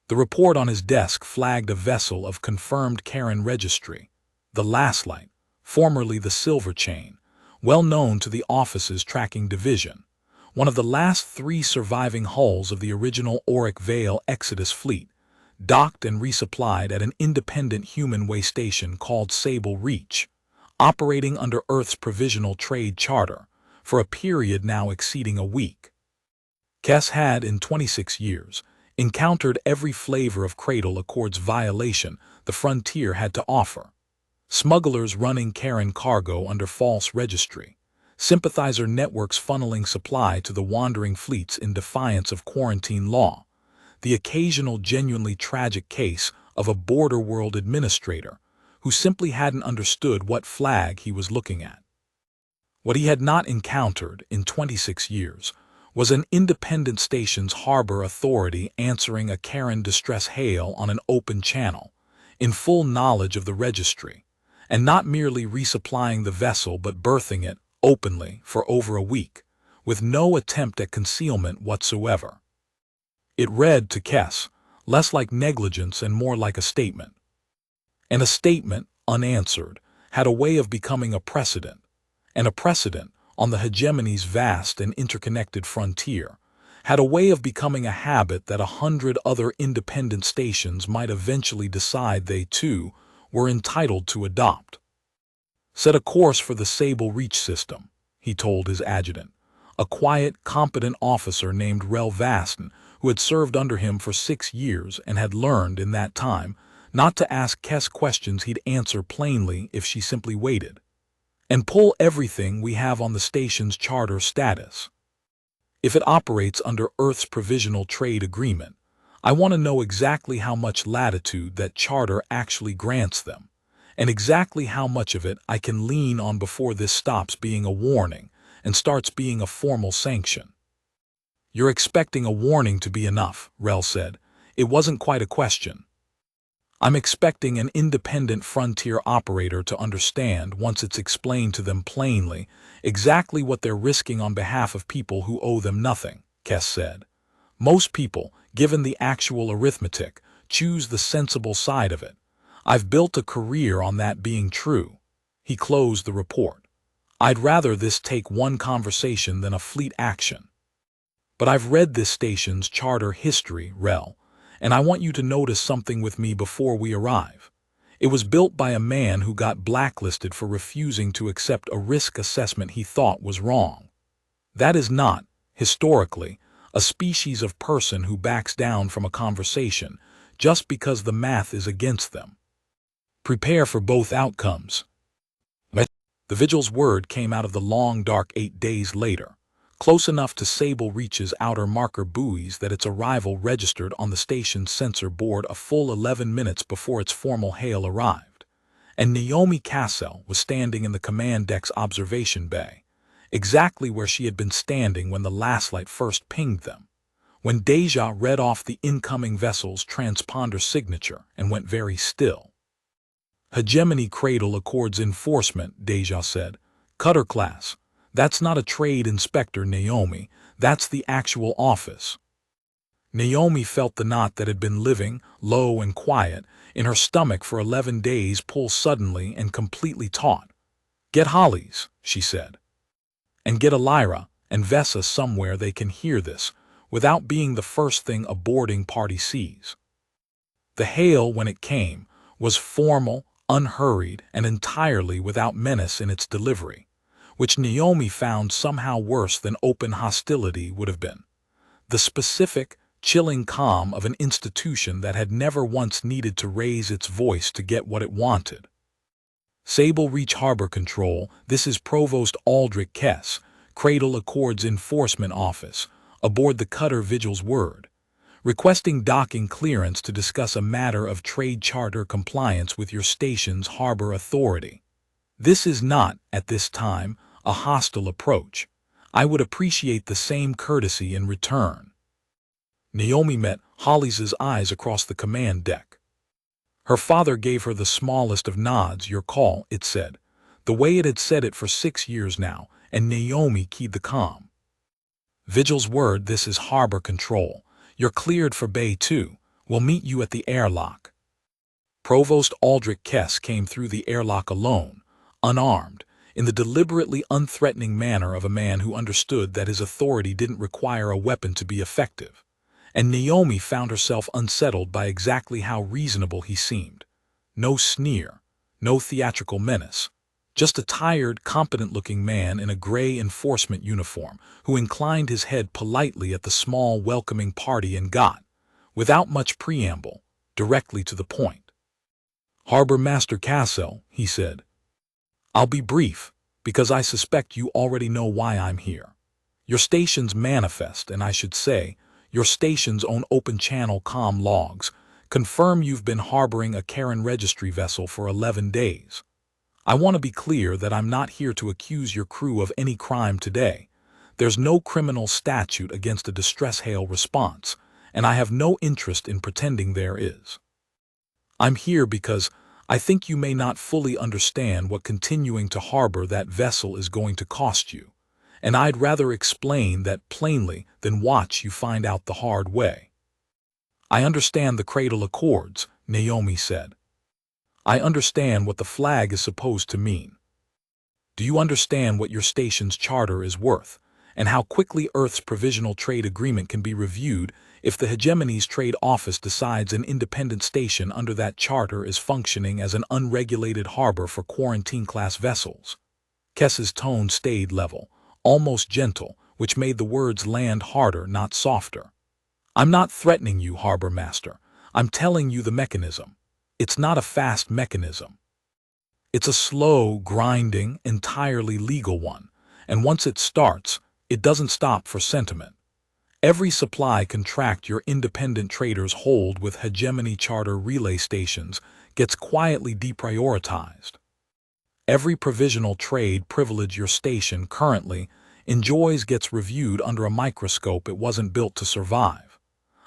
The report on his desk flagged a vessel of confirmed Karen registry, the Lastlight, formerly the Silver Chain, well known to the office's tracking division, one of the last 3 surviving hulls of the original Auric Vale Exodus fleet, docked and resupplied at an independent human way station called Sable Reach, operating under Earth's provisional trade charter for a period now exceeding a week. Kess had, in 26 years, encountered every flavor of Cradle Accords violation the frontier had to offer. Smugglers running Karen cargo under false registry, sympathizer networks funneling supply to the wandering fleets in defiance of quarantine law, the occasional genuinely tragic case of a border world administrator who simply hadn't understood what flag he was looking at. What he had not encountered in 26 years was an independent station's harbor authority answering a Karen distress hail on an open channel, in full knowledge of the registry, and not merely resupplying the vessel but berthing it openly for over a week, with no attempt at concealment whatsoever. It read to Kess less like negligence and more like a statement. And a statement, unanswered, had a way of becoming a precedent, and a precedent, on the Hegemony's vast and interconnected frontier, had a way of becoming a habit that 100 other independent stations might eventually decide they, too, were entitled to adopt. Set a course for the Sable Reach system, he told his adjutant, a quiet, competent officer named Rel Vaston, who had served under him for 6 years and had learned, in that time, not to ask Kess questions he'd answer plainly if she simply waited. And pull everything we have on the station's charter status. If it operates under Earth's provisional trade agreement, I want to know exactly how much latitude that charter actually grants them, and exactly how much of it I can lean on before this stops being a warning and starts being a formal sanction. You're expecting a warning to be enough, Rel said. It wasn't quite a question. I'm expecting an independent frontier operator to understand, once it's explained to them plainly, exactly what they're risking on behalf of people who owe them nothing, Kess said. Most people, given the actual arithmetic, choose the sensible side of it. I've built a career on that being true. He closed the report. I'd rather this take one conversation than a fleet action. But I've read this station's charter history, Rel, and I want you to notice something with me before we arrive. It was built by a man who got blacklisted for refusing to accept a risk assessment he thought was wrong. That is not, historically, a species of person who backs down from a conversation just because the math is against them. Prepare for both outcomes. The vigil's word came out of the long, dark 8 days later, close enough to Sable Reach's outer marker buoys that its arrival registered on the station's sensor board a full 11 minutes before its formal hail arrived, and Naomi Cassell was standing in the command deck's observation bay, exactly where she had been standing when the Lastlight first pinged them, when Deja read off the incoming vessel's transponder signature and went very still. Hegemony Cradle Accords Enforcement, Deja said. Cutter class. That's not a trade inspector, Naomi. That's the actual office. Naomi felt the knot that had been living, low and quiet, in her stomach for 11 days pull suddenly and completely taut. Get Hollies, she said. And get Elira and Vessa somewhere they can hear this, without being the first thing a boarding party sees. The hail, when it came, was formal, unhurried, and entirely without menace in its delivery, which Naomi found somehow worse than open hostility would have been. The specific, chilling calm of an institution that had never once needed to raise its voice to get what it wanted. Sable Reach Harbor Control, this is Provost Aldrich Kess, Cradle Accords Enforcement Office, aboard the cutter Vigil's word, requesting docking clearance to discuss a matter of trade charter compliance with your station's harbor authority. This is not, at this time, a hostile approach. I would appreciate the same courtesy in return. Naomi met Holly's eyes across the command deck. Her father gave her the smallest of nods. Your call, it said, the way it had said it for 6 years now, and Naomi keyed the comm. Vigil's word, this is harbor control. You're cleared for Bay 2. We'll meet you at the airlock. Provost Aldrich Kess came through the airlock alone, unarmed, in the deliberately unthreatening manner of a man who understood that his authority didn't require a weapon to be effective. And Naomi found herself unsettled by exactly how reasonable he seemed. No sneer, no theatrical menace, just a tired, competent-looking man in a gray enforcement uniform who inclined his head politely at the small, welcoming party and got, without much preamble, directly to the point. Harbor Master Cassell, he said. I'll be brief, because I suspect you already know why I'm here. Your station's manifest, and I should say, your station's own open-channel comm logs, confirm you've been harboring a Karen registry vessel for 11 days. I want to be clear that I'm not here to accuse your crew of any crime today. There's no criminal statute against a distress hail response, and I have no interest in pretending there is. I'm here because I think you may not fully understand what continuing to harbor that vessel is going to cost you, and I'd rather explain that plainly than watch you find out the hard way. I understand the Cradle Accords, Naomi said. I understand what the flag is supposed to mean. Do you understand what your station's charter is worth, and how quickly Earth's provisional trade agreement can be reviewed if the Hegemony's trade office decides an independent station under that charter is functioning as an unregulated harbor for quarantine-class vessels? Kess's tone stayed level, almost gentle, which made the words land harder, not softer. I'm not threatening you, Harbor Master. I'm telling you the mechanism. It's not a fast mechanism. It's a slow, grinding, entirely legal one, and once it starts, it doesn't stop for sentiment. Every supply contract your independent traders hold with Hegemony charter relay stations gets quietly deprioritized. Every provisional trade privilege your station currently enjoys gets reviewed under a microscope it wasn't built to survive.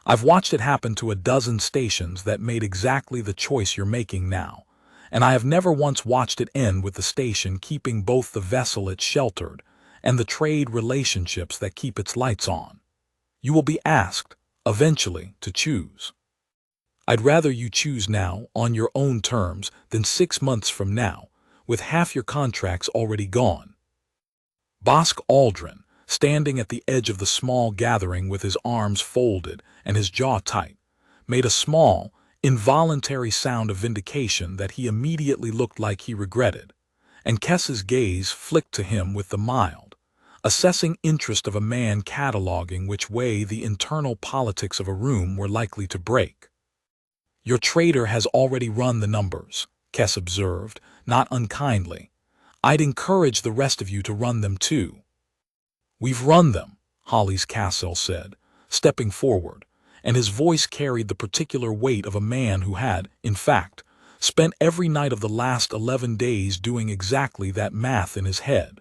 I've watched it happen to a dozen stations that made exactly the choice you're making now, and I have never once watched it end with the station keeping both the vessel it sheltered and the trade relationships that keep its lights on. You will be asked, eventually, to choose. I'd rather you choose now, on your own terms, than 6 months from now, with half your contracts already gone. Bosk Aldrin, standing at the edge of the small gathering with his arms folded and his jaw tight, made a small, involuntary sound of vindication that he immediately looked like he regretted, and Kess's gaze flicked to him with the mild, assessing interest of a man cataloging which way the internal politics of a room were likely to break. Your trader has already run the numbers, Kess observed, not unkindly. I'd encourage the rest of you to run them too. We've run them, Holly's Cassell said, stepping forward, and his voice carried the particular weight of a man who had, in fact, spent every night of the last 11 days doing exactly that math in his head.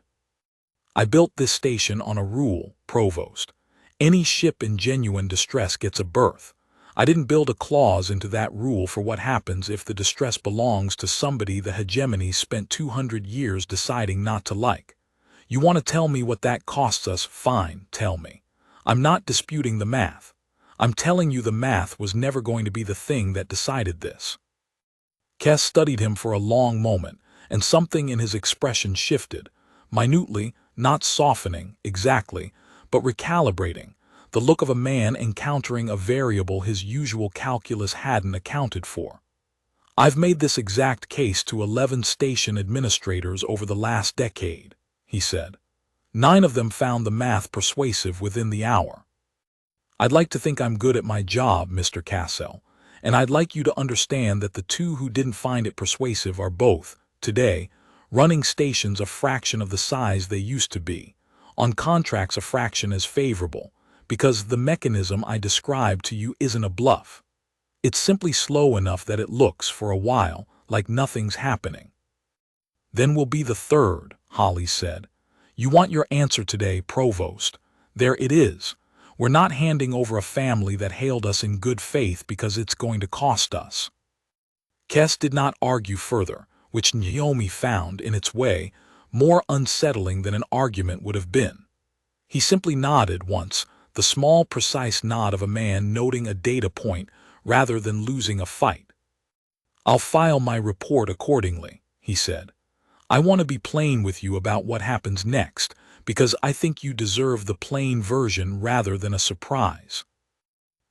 I built this station on a rule, Provost. Any ship in genuine distress gets a berth. I didn't build a clause into that rule for what happens if the distress belongs to somebody the Hegemony spent 200 years deciding not to like. You want to tell me what that costs us? Fine, tell me. I'm not disputing the math. I'm telling you the math was never going to be the thing that decided this. Kess studied him for a long moment, and something in his expression shifted, minutely, not softening, exactly, but recalibrating, the look of a man encountering a variable his usual calculus hadn't accounted for. I've made this exact case to 11 station administrators over the last decade, he said. 9 of them found the math persuasive within the hour. I'd like to think I'm good at my job, Mr. Cassell, and I'd like you to understand that the 2 who didn't find it persuasive are both, today, running stations a fraction of the size they used to be, on contracts a fraction as favorable, because the mechanism I described to you isn't a bluff. It's simply slow enough that it looks, for a while, like nothing's happening. Then will be the third, Holly said. You want your answer today, Provost. There it is. We're not handing over a family that hailed us in good faith because it's going to cost us. Kes did not argue further, which Naomi found, in its way, more unsettling than an argument would have been. He simply nodded once, the small, precise nod of a man noting a data point rather than losing a fight. I'll file my report accordingly, he said. I want to be plain with you about what happens next, because I think you deserve the plain version rather than a surprise.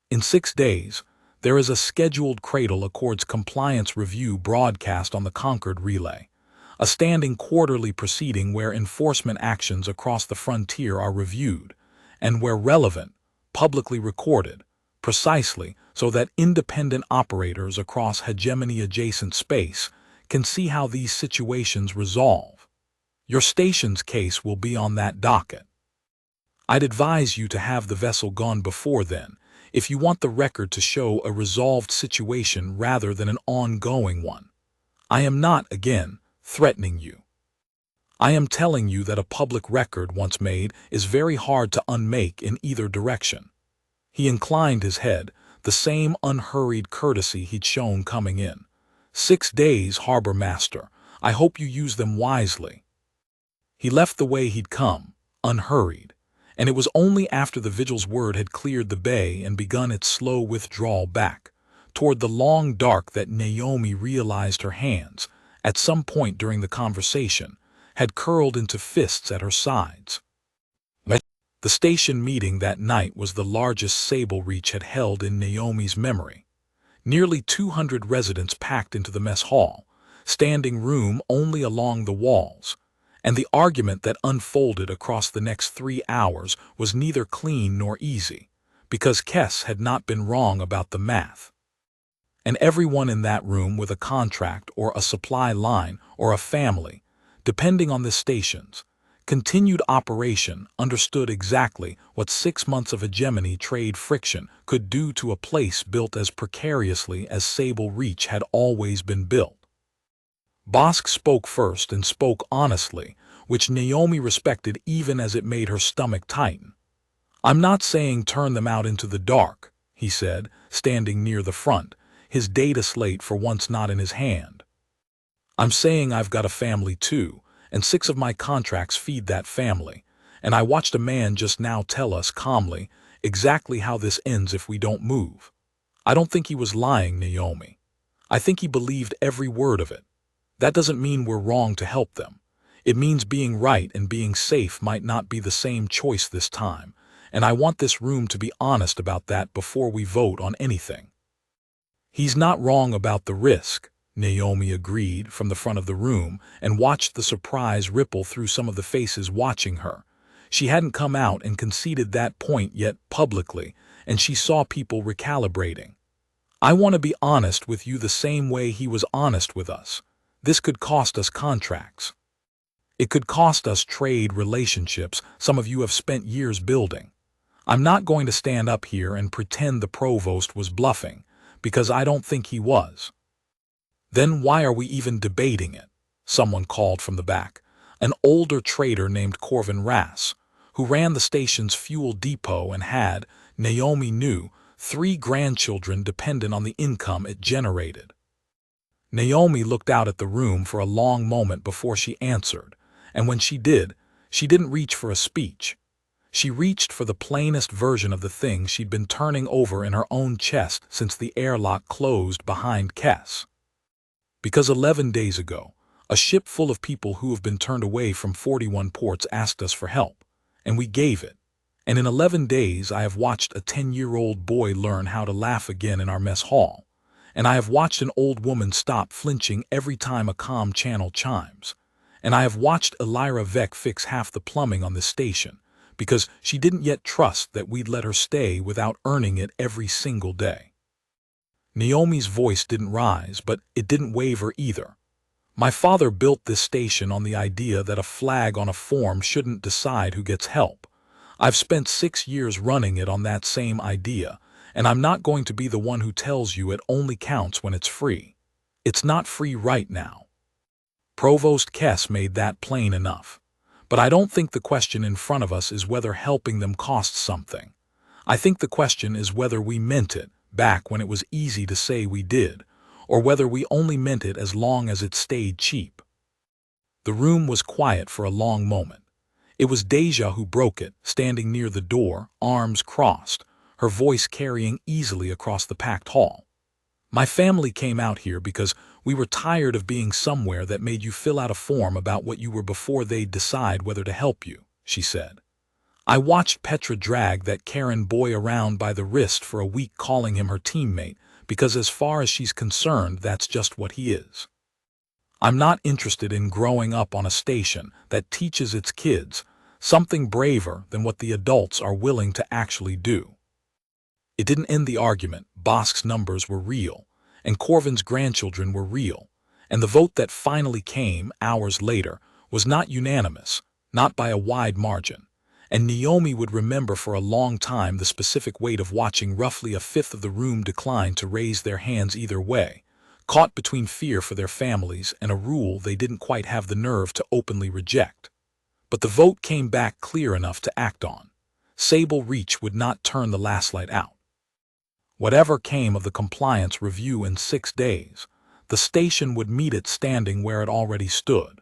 In 6 days, there is a scheduled Cradle Accords compliance review broadcast on the Concord Relay, a standing quarterly proceeding where enforcement actions across the frontier are reviewed, and where relevant, publicly recorded, precisely so that independent operators across hegemony-adjacent space can see how these situations resolve. Your station's case will be on that docket. I'd advise you to have the vessel gone before then, if you want the record to show a resolved situation rather than an ongoing one. I am not, again, threatening you. I am telling you that a public record once made is very hard to unmake in either direction. He inclined his head, the same unhurried courtesy he'd shown coming in. 6 days, Harbor Master. I hope you use them wisely. He left the way he'd come, unhurried, and it was only after the vigil's word had cleared the bay and begun its slow withdrawal back, toward the long dark, that Naomi realized her hands, at some point during the conversation, had curled into fists at her sides. The station meeting that night was the largest Sable Reach had held in Naomi's memory. Nearly 200 residents packed into the mess hall, standing room only along the walls, and the argument that unfolded across the next 3 hours was neither clean nor easy, because Kes had not been wrong about the math. And everyone in that room with a contract or a supply line or a family, depending on the station's continued operation, understood exactly what 6 months of hegemony trade friction could do to a place built as precariously as Sable Reach had always been built. Bosk spoke first and spoke honestly, which Naomi respected even as it made her stomach tighten. I'm not saying turn them out into the dark, he said, standing near the front, his data slate for once not in his hand. I'm saying I've got a family too, and 6 of my contracts feed that family, and I watched a man just now tell us calmly exactly how this ends if we don't move. I don't think he was lying, Naomi. I think he believed every word of it. That doesn't mean we're wrong to help them. It means being right and being safe might not be the same choice this time, and I want this room to be honest about that before we vote on anything. He's not wrong about the risk, Naomi agreed from the front of the room and watched the surprise ripple through some of the faces watching her. She hadn't come out and conceded that point yet publicly, and she saw people recalibrating. I want to be honest with you the same way he was honest with us. This could cost us contracts. It could cost us trade relationships some of you have spent years building. I'm not going to stand up here and pretend the provost was bluffing, because I don't think he was. Then why are we even debating it? Someone called from the back, an older trader named Corvin Rass, who ran the station's fuel depot and had, Naomi knew, 3 grandchildren dependent on the income it generated. Naomi looked out at the room for a long moment before she answered, and when she didn't reach for a speech. She reached for the plainest version of the thing she'd been turning over in her own chest since the airlock closed behind Kes. Because 11 days ago, a ship full of people who have been turned away from 41 ports asked us for help, and we gave it. And in 11 days I have watched a 10-year-old boy learn how to laugh again in our mess hall, and I have watched an old woman stop flinching every time a comm channel chimes, and I have watched Elira Vec fix half the plumbing on this station, because she didn't yet trust that we'd let her stay without earning it every single day. Naomi's voice didn't rise, but it didn't waver either. My father built this station on the idea that a flag on a form shouldn't decide who gets help. I've spent 6 years running it on that same idea, and I'm not going to be the one who tells you it only counts when it's free. It's not free right now. Provost Kess made that plain enough. But I don't think the question in front of us is whether helping them costs something. I think the question is whether we meant it, back when it was easy to say we did, or whether we only meant it as long as it stayed cheap. The room was quiet for a long moment. It was Deja who broke it, standing near the door, arms crossed, her voice carrying easily across the packed hall. My family came out here because we were tired of being somewhere that made you fill out a form about what you were before they'd decide whether to help you, she said. I watched Petra drag that Karen boy around by the wrist for a week, calling him her teammate, because as far as she's concerned, that's just what he is. I'm not interested in growing up on a station that teaches its kids something braver than what the adults are willing to actually do. It didn't end the argument. Bosk's numbers were real, and Corvin's grandchildren were real, and the vote that finally came, hours later, was not unanimous, not by a wide margin, and Naomi would remember for a long time the specific weight of watching roughly a fifth of the room decline to raise their hands either way, caught between fear for their families and a rule they didn't quite have the nerve to openly reject. But the vote came back clear enough to act on. Sable Reach would not turn the last light out. Whatever came of the compliance review in 6 days, the station would meet it standing where it already stood.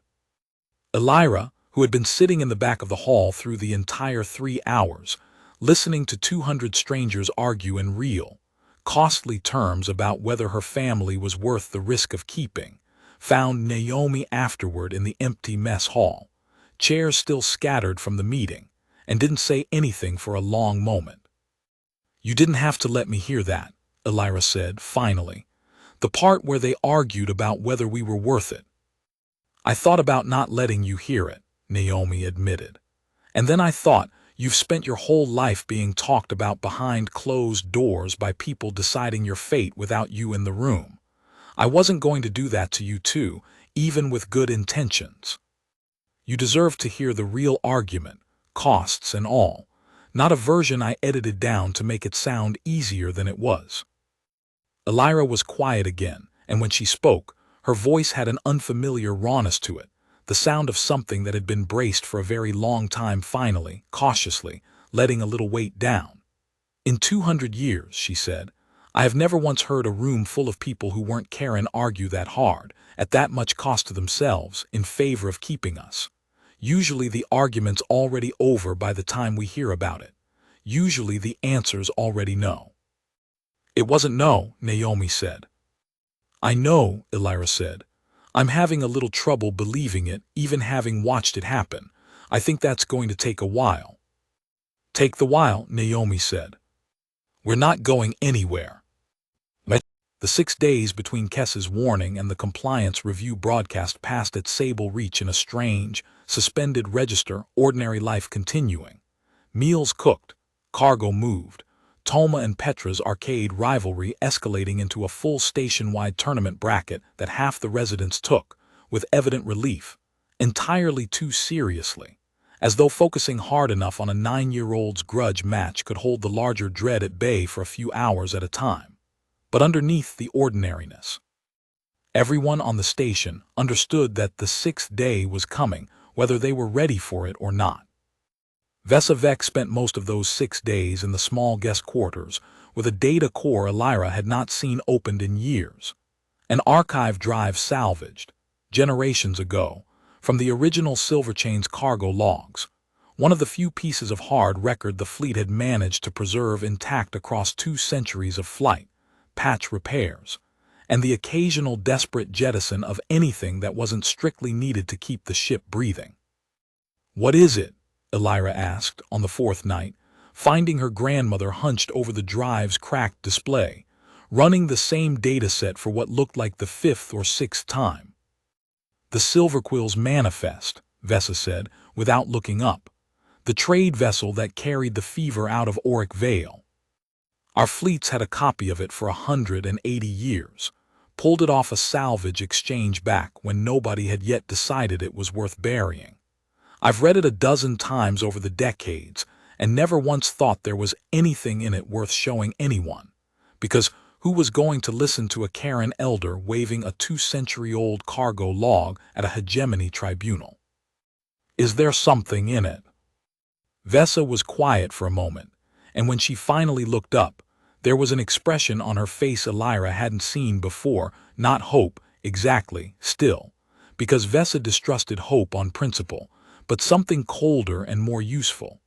Elira, who had been sitting in the back of the hall through the entire 3 hours, listening to 200 strangers argue in real, costly terms about whether her family was worth the risk of keeping, found Naomi afterward in the empty mess hall, chairs still scattered from the meeting, and didn't say anything for a long moment. You didn't have to let me hear that, Elira said, finally, the part where they argued about whether we were worth it. I thought about not letting you hear it, Naomi admitted. And then I thought, you've spent your whole life being talked about behind closed doors by people deciding your fate without you in the room. I wasn't going to do that to you too, even with good intentions. You deserve to hear the real argument, costs and all, not a version I edited down to make it sound easier than it was. Elira was quiet again, and when she spoke, her voice had an unfamiliar rawness to it, the sound of something that had been braced for a very long time, finally, cautiously, letting a little weight down. In 200 years, she said, I have never once heard a room full of people who weren't Karen argue that hard, at that much cost to themselves, in favor of keeping us. Usually the argument's already over by the time we hear about it. Usually the answer's already no. It wasn't no, Naomi said. I know, Elira said. I'm having a little trouble believing it, even having watched it happen. I think that's going to take a while. Take the while, Naomi said. We're not going anywhere. The 6 days between Kess's warning and the compliance review broadcast passed at Sable Reach in a strange, suspended register, ordinary life continuing. Meals cooked, cargo moved, Toma and Petra's arcade rivalry escalating into a full station-wide tournament bracket that half the residents took, with evident relief, entirely too seriously, as though focusing hard enough on a 9-year-old's grudge match could hold the larger dread at bay for a few hours at a time. But underneath the ordinariness, everyone on the station understood that the 6th day was coming, whether they were ready for it or not. Vesavec spent most of those 6 days in the small guest quarters with a data core Elira had not seen opened in years. An archive drive salvaged, generations ago, from the original Silverchain's cargo logs, one of the few pieces of hard record the fleet had managed to preserve intact across 2 centuries of flight, patch repairs, and the occasional desperate jettison of anything that wasn't strictly needed to keep the ship breathing. What is it? Elira asked on the 4th night, finding her grandmother hunched over the drive's cracked display, running the same data set for what looked like the 5th or 6th time. The Silverquill's manifest, Vesa said, without looking up. The trade vessel that carried the fever out of Auric Vale. Our fleets had a copy of it for 180 years, pulled it off a salvage exchange back when nobody had yet decided it was worth burying. I've read it a dozen times over the decades and never once thought there was anything in it worth showing anyone, because Who was going to listen to a Karen elder waving a 2-century-old cargo log at a hegemony tribunal? Is there something in it? Vesa was quiet for a moment, and when she finally looked up, there was an expression on her face Elira hadn't seen before, not hope, exactly, still, because Vesa distrusted hope on principle, but something colder and more useful.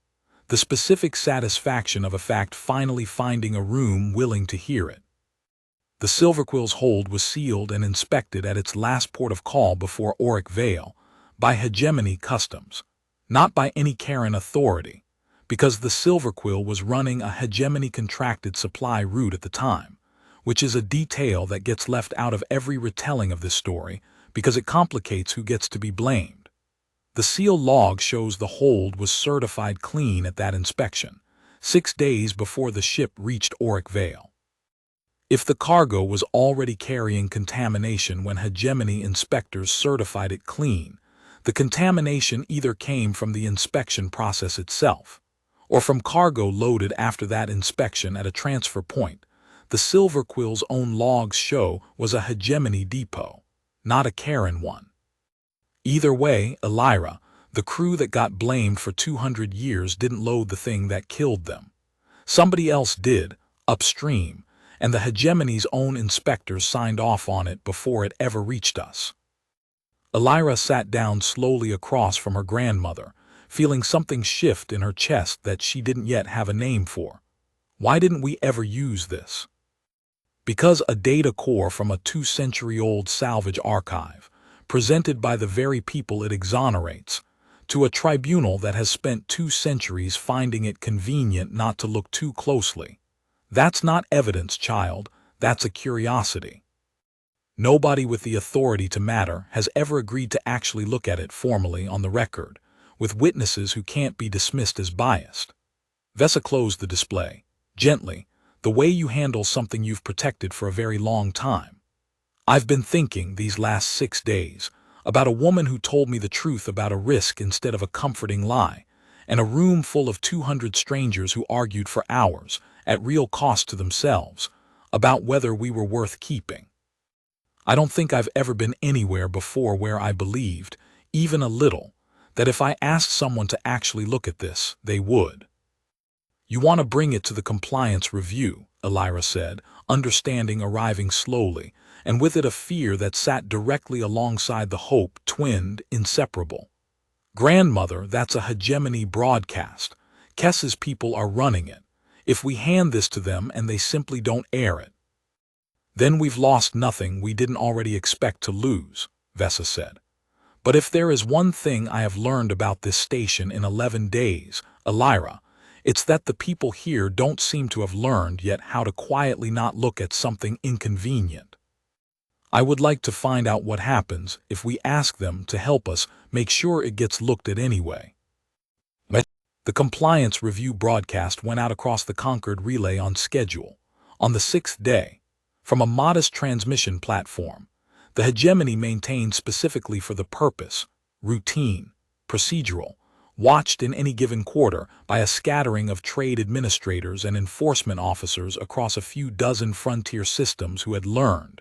The specific satisfaction of a fact finally finding a room willing to hear it. The Silverquill's hold was sealed and inspected at its last port of call before Auric Vale, by Hegemony Customs, not by any Karen authority, because the Silverquill was running a Hegemony contracted supply route at the time, which is a detail that gets left out of every retelling of this story because it complicates who gets to be blamed. The seal log shows the hold was certified clean at that inspection, 6 days before the ship reached Auric Vale. If the cargo was already carrying contamination when Hegemony inspectors certified it clean, the contamination either came from the inspection process itself, or from cargo loaded after that inspection at a transfer point. The Silverquill's own logs show was a Hegemony depot, not a Karen one. Either way, Elira, the crew that got blamed for 200 years didn't load the thing that killed them. Somebody else did, upstream, and the Hegemony's own inspectors signed off on it before it ever reached us. Elira sat down slowly across from her grandmother, feeling something shift in her chest that she didn't yet have a name for. Why didn't we ever use this? Because a data core from a 2-century-old salvage archive, presented by the very people it exonerates, to a tribunal that has spent 2 centuries finding it convenient not to look too closely. That's not evidence, child, that's a curiosity. Nobody with the authority to matter has ever agreed to actually look at it formally on the record, with witnesses who can't be dismissed as biased. Vesa closed the display, gently, the way you handle something you've protected for a very long time. I've been thinking these last 6 days about a woman who told me the truth about a risk instead of a comforting lie, and a room full of 200 strangers who argued for hours, at real cost to themselves, about whether we were worth keeping. I don't think I've ever been anywhere before where I believed, even a little, that if I asked someone to actually look at this, they would. You want to bring it to the compliance review, Elira said, understanding arriving slowly, and with it a fear that sat directly alongside the hope, twinned, inseparable. Grandmother, that's a Hegemony broadcast. Kess's people are running it. If we hand this to them and they simply don't air it, then we've lost nothing we didn't already expect to lose, Vesa said. But if there is one thing I have learned about this station in 11 days, Elira, it's that the people here don't seem to have learned yet how to quietly not look at something inconvenient. I would like to find out what happens if we ask them to help us make sure it gets looked at anyway. The compliance review broadcast went out across the Concord relay on schedule, on the 6th day, from a modest transmission platform, the Hegemony maintained specifically for the purpose, routine, procedural, watched in any given quarter by a scattering of trade administrators and enforcement officers across a few dozen frontier systems who had learned,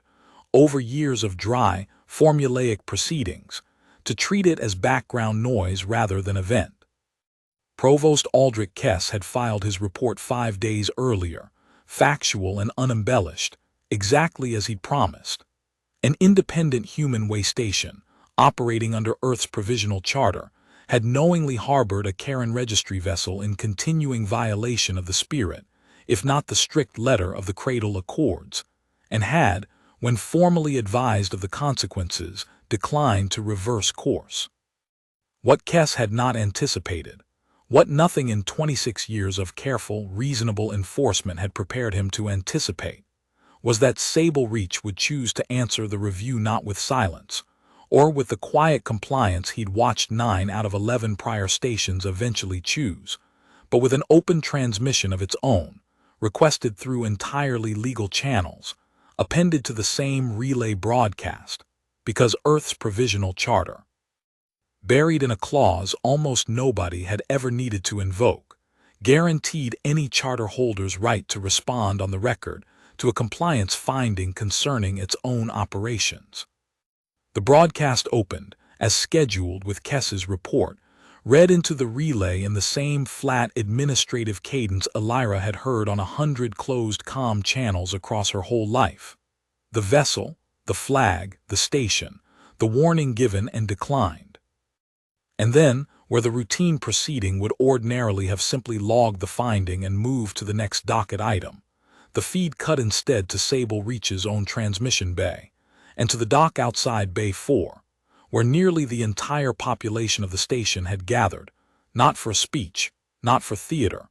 over years of dry, formulaic proceedings, to treat it as background noise rather than event. Provost Aldrich Kess had filed his report 5 days earlier, factual and unembellished, exactly as he'd promised. An independent human way station, operating under Earth's provisional charter, had knowingly harbored a Karen registry vessel in continuing violation of the spirit, if not the strict letter of the Cradle Accords, and had, when formally advised of the consequences, declined to reverse course. What Kess had not anticipated, what nothing in 26 years of careful, reasonable enforcement had prepared him to anticipate, was that Sable Reach would choose to answer the review not with silence, or with the quiet compliance he'd watched 9 out of 11 prior stations eventually choose, but with an open transmission of its own, requested through entirely legal channels, appended to the same relay broadcast, because Earth's provisional charter, buried in a clause almost nobody had ever needed to invoke, guaranteed any charter holder's right to respond on the record to a compliance finding concerning its own operations. The broadcast opened, as scheduled, with Kess's report, read into the relay in the same flat administrative cadence Elira had heard on 100 closed comm channels across her whole life. The vessel, the flag, the station, the warning given and declined. And then, where the routine proceeding would ordinarily have simply logged the finding and moved to the next docket item, the feed cut instead to Sable Reach's own transmission bay, and to the dock outside Bay 4, where nearly the entire population of the station had gathered, not for a speech, not for theater,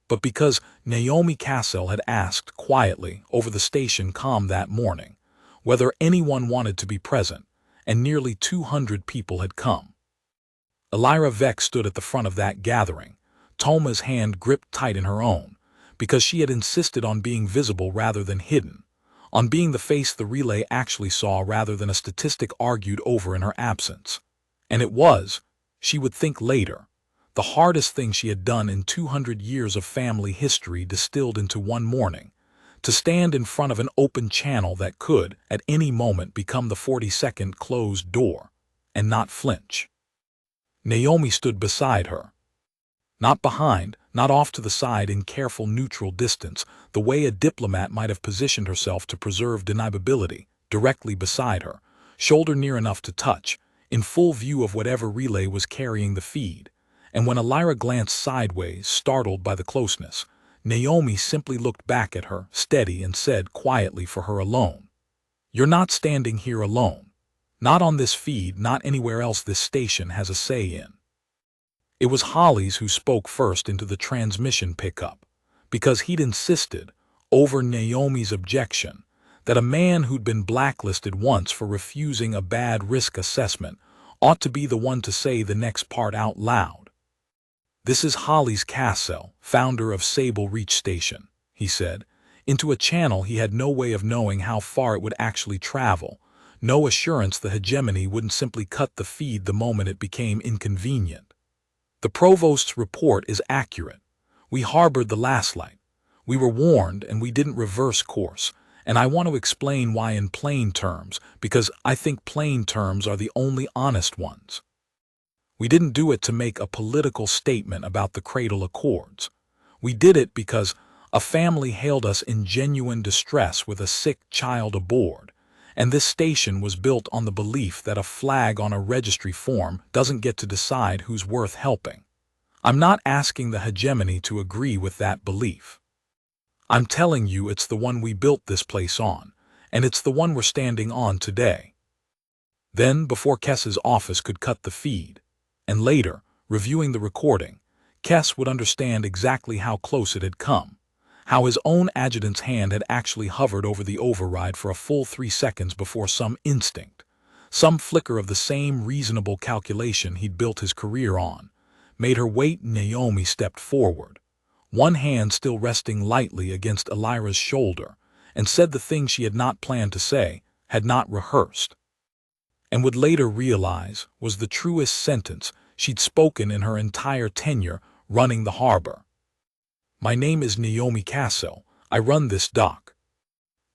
but because Naomi Cassell had asked quietly over the station comm that morning whether anyone wanted to be present, and nearly 200 people had come. Elira Vec stood at the front of that gathering, Toma's hand gripped tight in her own, because she had insisted on being visible rather than hidden, on being the face the relay actually saw rather than a statistic argued over in her absence. And it was, she would think later, the hardest thing she had done in 200 years of family history distilled into one morning, to stand in front of an open channel that could, at any moment, become the 42nd closed door, and not flinch. Naomi stood beside her. Not behind, not off to the side in careful neutral distance, the way a diplomat might have positioned herself to preserve deniability, directly beside her, shoulder near enough to touch, in full view of whatever relay was carrying the feed. And when Elira glanced sideways, startled by the closeness, Naomi simply looked back at her, steady, and said quietly for her alone, "You're not standing here alone. Not on this feed, not anywhere else this station has a say in." It was Hollies who spoke first into the transmission pickup, because he'd insisted, over Naomi's objection, that a man who'd been blacklisted once for refusing a bad risk assessment ought to be the one to say the next part out loud. "This is Hollies Cassell, founder of Sable Reach Station," he said, into a channel he had no way of knowing how far it would actually travel, no assurance the Hegemony wouldn't simply cut the feed the moment it became inconvenient. "The Provost's report is accurate. We harbored the last light. We were warned and we didn't reverse course, and I want to explain why in plain terms, because I think plain terms are the only honest ones. We didn't do it to make a political statement about the Cradle Accords. We did it because a family hailed us in genuine distress with a sick child aboard, and this station was built on the belief that a flag on a registry form doesn't get to decide who's worth helping. I'm not asking the Hegemony to agree with that belief. I'm telling you it's the one we built this place on, and it's the one we're standing on today." Then, before Kess's office could cut the feed, and later, reviewing the recording, Kess would understand exactly how close it had come, how his own adjutant's hand had actually hovered over the override for a full 3 seconds before some instinct, some flicker of the same reasonable calculation he'd built his career on, made her wait. Naomi stepped forward, one hand still resting lightly against Elira's shoulder, and said the thing she had not planned to say, had not rehearsed, and would later realize was the truest sentence she'd spoken in her entire tenure running the harbor. "My name is Naomi Cassell. I run this dock.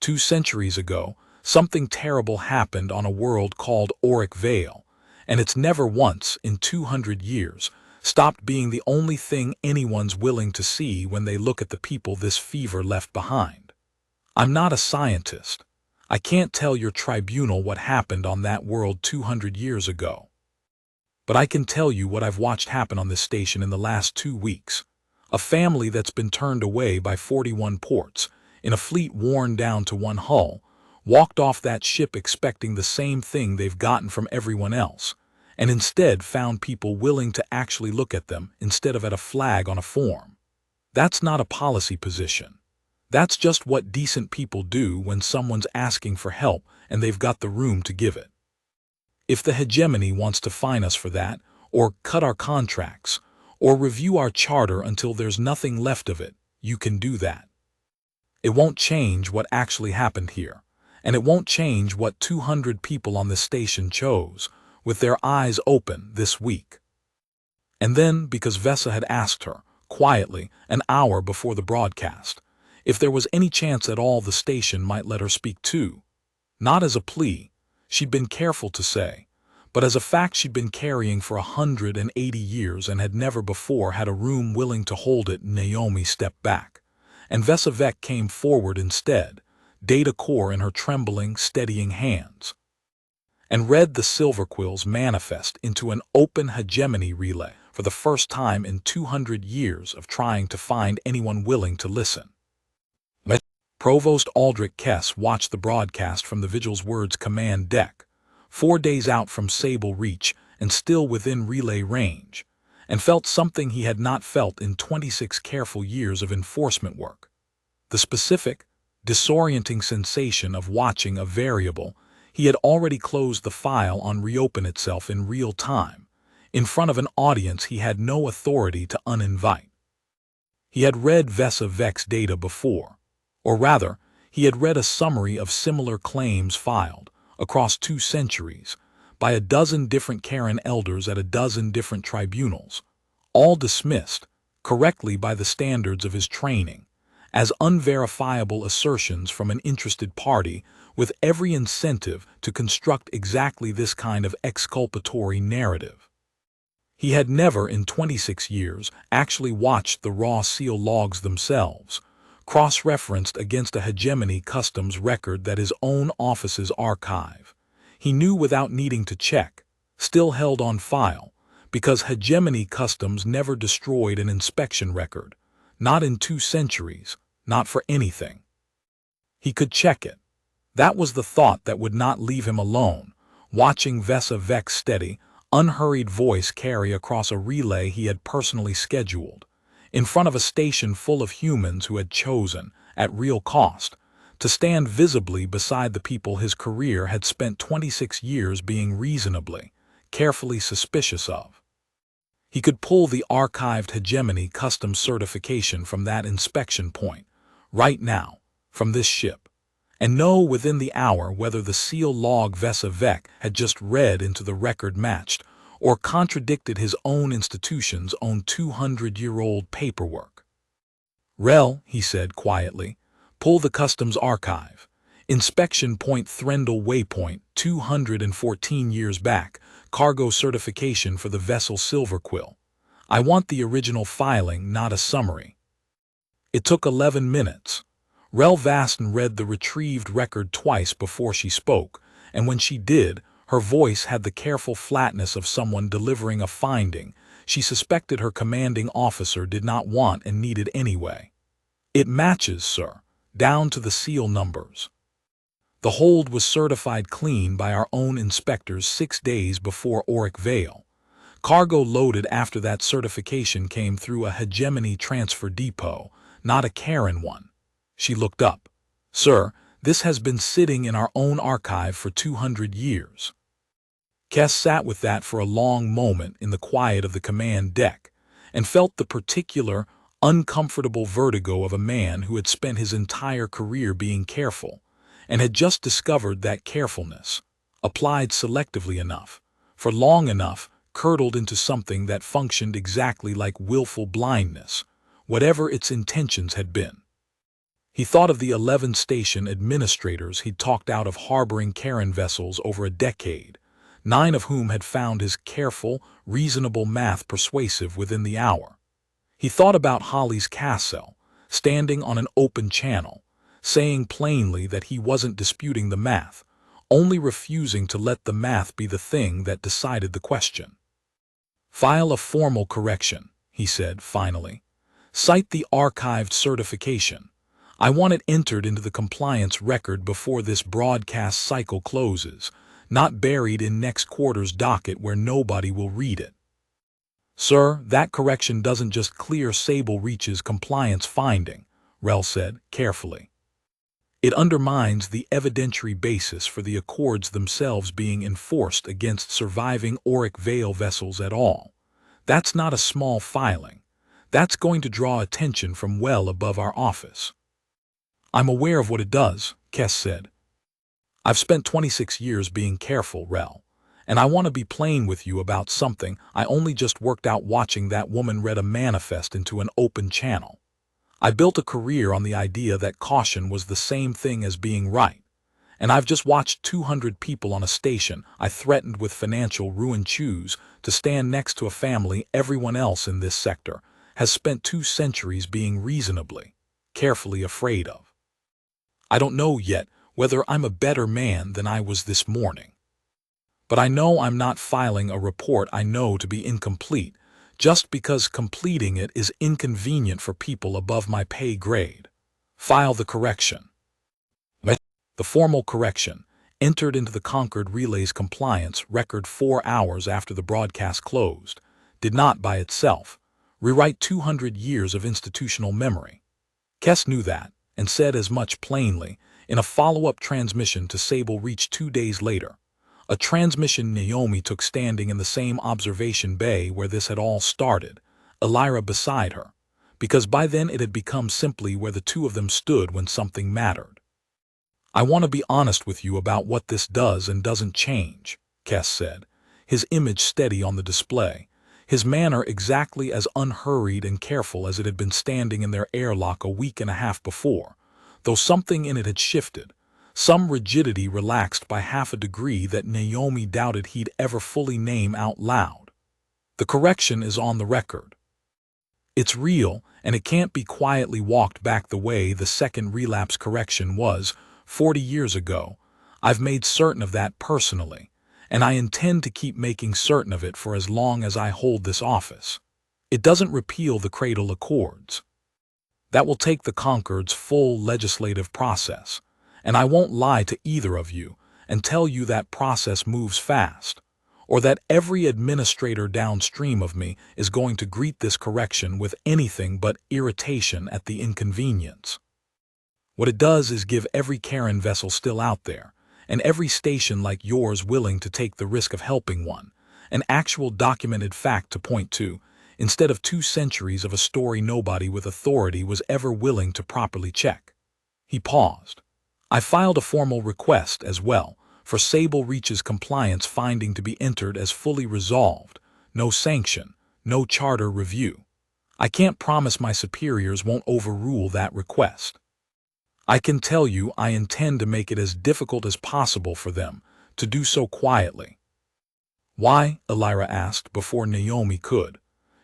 2 centuries ago, something terrible happened on a world called Auric Vale, and it's never once, in 200 years, stopped being the only thing anyone's willing to see when they look at the people this fever left behind. I'm not a scientist. I can't tell your tribunal what happened on that world 200 years ago. But I can tell you what I've watched happen on this station in the last 2 weeks. A family that's been turned away by 41 ports, in a fleet worn down to one hull, walked off that ship expecting the same thing they've gotten from everyone else, and instead found people willing to actually look at them instead of at a flag on a form. That's not a policy position. That's just what decent people do when someone's asking for help and they've got the room to give it. If the Hegemony wants to fine us for that, or cut our contracts, or review our charter until there's nothing left of it, you can do that. It won't change what actually happened here, and it won't change what 200 people on this station chose, with their eyes open, this week." And then, because Vesa had asked her, quietly, an hour before the broadcast, If there was any chance at all the station might let her speak too. Not as a plea, she'd been careful to say, but as a fact she'd been carrying for 180 years and had never before had a room willing to hold it. Naomi stepped back, and Vesavec came forward instead, data core in her trembling, steadying hands, and read the Silverquill's manifest into an open hegemony relay for the first time in 200 years of trying to find anyone willing to listen. Provost Aldrich Kess watched the broadcast from the Vigil's words command deck, 4 days out from Sable Reach and still within relay range, and felt something he had not felt in 26 careful years of enforcement work. The specific, disorienting sensation of watching a variable he had already closed the file on reopen itself in real time, in front of an audience he had no authority to uninvite. He had read Vesavec's data before, or rather, he had read a summary of similar claims filed, across 2 centuries, by a dozen different Karen elders at a dozen different tribunals, all dismissed, correctly by the standards of his training, as unverifiable assertions from an interested party with every incentive to construct exactly this kind of exculpatory narrative. He had never in 26 years actually watched the raw seal logs themselves, cross-referenced against a Hegemony customs record that his own office's archive. He knew without needing to check, still held on file, because Hegemony customs never destroyed an inspection record, not in 2 centuries, not for anything. He could check it. That was the thought that would not leave him alone, watching Vesavec's steady, unhurried voice carry across a relay he had personally scheduled, in front of a station full of humans who had chosen, at real cost, to stand visibly beside the people his career had spent 26 years being reasonably, carefully suspicious of. He could pull the archived Hegemony customs certification from that inspection point, right now, from this ship, and know within the hour whether the seal log Vesavec had just read into the record matched or contradicted his own institution's own 200-year-old paperwork. "Rel," he said quietly, "pull the customs archive. Inspection point Threndel waypoint 214 years back, cargo certification for the vessel Silverquill. I want the original filing, not a summary." It took 11 minutes. Rel Vaston read the retrieved record twice before she spoke, and when she did, her voice had the careful flatness of someone delivering a finding she suspected her commanding officer did not want and needed anyway. "It matches, sir, down to the seal numbers. The hold was certified clean by our own inspectors 6 days before Auric Vale. Cargo loaded after that certification came through a Hegemony transfer depot, not a Karen one." She looked up. "Sir, this has been sitting in our own archive for 200 years. Kess sat with that for a long moment in the quiet of the command deck, and felt the particular, uncomfortable vertigo of a man who had spent his entire career being careful, and had just discovered that carefulness, applied selectively enough, for long enough, curdled into something that functioned exactly like willful blindness, whatever its intentions had been. He thought of the 11 station administrators he'd talked out of harboring Karen vessels over a decade, 9 of whom had found his careful, reasonable math persuasive within the hour. He thought about Holly's Castle, standing on an open channel, saying plainly that he wasn't disputing the math, only refusing to let the math be the thing that decided the question. "File a formal correction," he said finally. "Cite the archived certification. I want it entered into the compliance record before this broadcast cycle closes, not buried in next quarter's docket where nobody will read it." "Sir, that correction doesn't just clear Sable Reach's compliance finding," Rel said carefully. "It undermines the evidentiary basis for the accords themselves being enforced against surviving Auric Vale vessels at all. That's not a small filing. That's going to draw attention from well above our office." "I'm aware of what it does," Kess said. "I've spent 26 years being careful, Rel, and I want to be plain with you about something I only just worked out watching that woman read a manifest into an open channel. I built a career on the idea that caution was the same thing as being right. And I've just watched 200 people on a station I threatened with financial ruin choose to stand next to a family everyone else in this sector has spent 2 centuries being reasonably, carefully afraid of. I don't know yet whether I'm a better man than I was this morning. But I know I'm not filing a report I know to be incomplete just because completing it is inconvenient for people above my pay grade. File the correction. The formal correction, entered into the Concord Relay's compliance record 4 hours after the broadcast closed, did not by itself rewrite 200 years of institutional memory. Kess knew that, and said as much plainly in a follow-up transmission to Sable Reach 2 days later, a transmission Naomi took standing in the same observation bay where this had all started, Elira beside her, because by then it had become simply where the two of them stood when something mattered. I want to be honest with you about what this does and doesn't change, Kess said, his image steady on the display, his manner exactly as unhurried and careful as it had been standing in their airlock a week and a half before, though something in it had shifted, some rigidity relaxed by half a degree that Naomi doubted he'd ever fully name out loud. The correction is on the record. It's real, and it can't be quietly walked back the way the second relapse correction was 40 years ago. I've made certain of that personally, and I intend to keep making certain of it for as long as I hold this office. It doesn't repeal the Cradle Accords. That will take the Concord's full legislative process, and I won't lie to either of you and tell you that process moves fast, or that every administrator downstream of me is going to greet this correction with anything but irritation at the inconvenience. What it does is give every Karen vessel still out there, and every station like yours willing to take the risk of helping one, an actual documented fact to point to, instead of 2 centuries of a story nobody with authority was ever willing to properly check. He paused. I filed a formal request as well for Sable Reach's compliance finding to be entered as fully resolved, no sanction, no charter review. I can't promise my superiors won't overrule that request. I can tell you I intend to make it as difficult as possible for them to do so quietly. Why? Elira asked before Naomi could.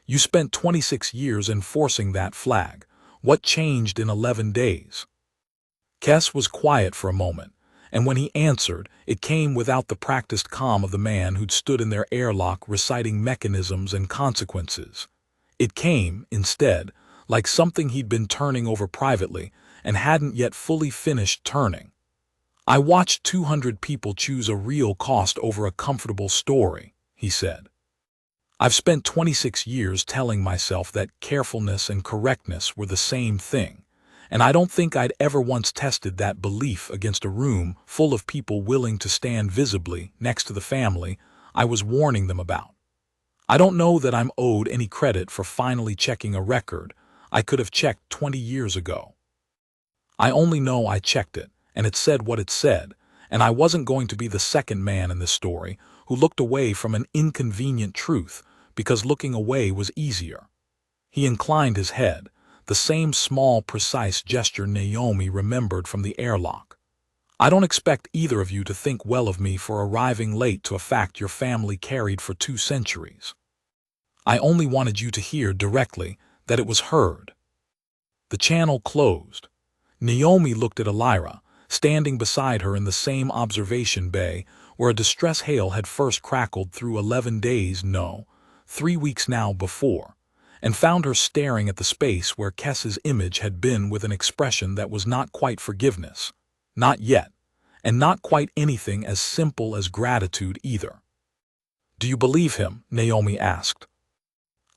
You spent 26 years enforcing that flag. What changed in 11 days? Kess was quiet for a moment, and when he answered, it came without the practiced calm of the man who'd stood in their airlock reciting mechanisms and consequences. It came, instead, like something he'd been turning over privately and hadn't yet fully finished turning. I watched 200 people choose a real cost over a comfortable story, he said. I've spent 26 years telling myself that carefulness and correctness were the same thing, and I don't think I'd ever once tested that belief against a room full of people willing to stand visibly next to the family I was warning them about. I don't know that I'm owed any credit for finally checking a record I could have checked 20 years ago. I only know I checked it, and it said what it said, and I wasn't going to be the second man in this story who looked away from an inconvenient truth because looking away was easier. He inclined his head, the same small, precise gesture Naomi remembered from the airlock. I don't expect either of you to think well of me for arriving late to a fact your family carried for 2 centuries. I only wanted you to hear directly that it was heard. The channel closed. Naomi looked at Elira, standing beside her in the same observation bay where a distress hail had first crackled through 11 days, no, 3 weeks now before, and found her staring at the space where Kess's image had been with an expression that was not quite forgiveness, not yet, and not quite anything as simple as gratitude either. Do you believe him? Naomi asked.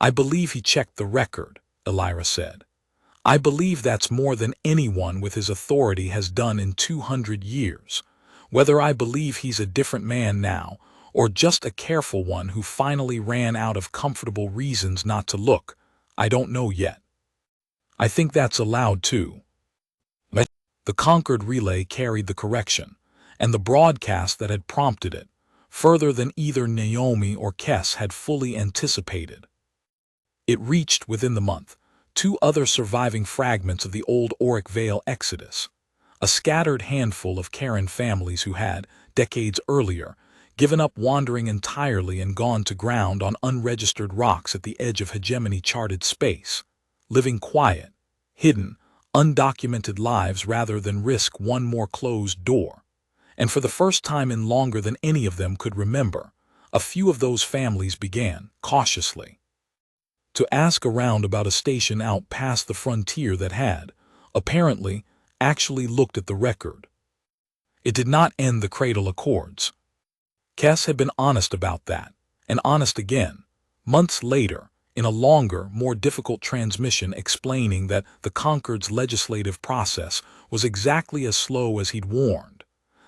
I believe he checked the record, Elira said. I believe that's more than anyone with his authority has done in 200 years. Whether I believe he's a different man now, or just a careful one who finally ran out of comfortable reasons not to look, I don't know yet. I think that's allowed too. The Concord relay carried the correction, and the broadcast that had prompted it, further than either Naomi or Kess had fully anticipated. It reached within the month, two other surviving fragments of the old Auric Vale exodus, a scattered handful of Karen families who had, decades earlier, given up wandering entirely and gone to ground on unregistered rocks at the edge of Hegemony charted space, living quiet, hidden, undocumented lives rather than risk one more closed door. And for the first time in longer than any of them could remember, a few of those families began, cautiously, to ask around about a station out past the frontier that had, apparently, actually looked at the record. It did not end the cradle accords. Kess had been honest about that, and honest again, months later, in a longer, more difficult transmission explaining that the Concord's legislative process was exactly as slow as he'd warned,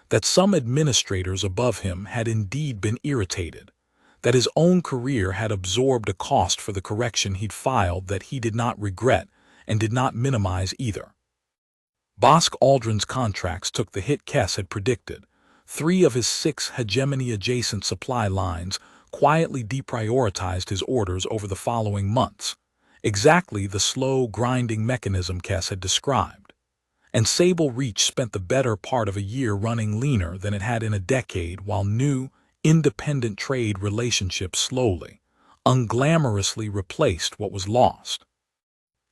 that some administrators above him had indeed been irritated, that his own career had absorbed a cost for the correction he'd filed that he did not regret and did not minimize either. Bossk Aldrin's contracts took the hit Kess had predicted. 3 of his 6 Hegemony-adjacent supply lines quietly deprioritized his orders over the following months, exactly the slow, grinding mechanism Kess had described. And Sable Reach spent the better part of a year running leaner than it had in a decade while new, independent trade relationships slowly, unglamorously replaced what was lost.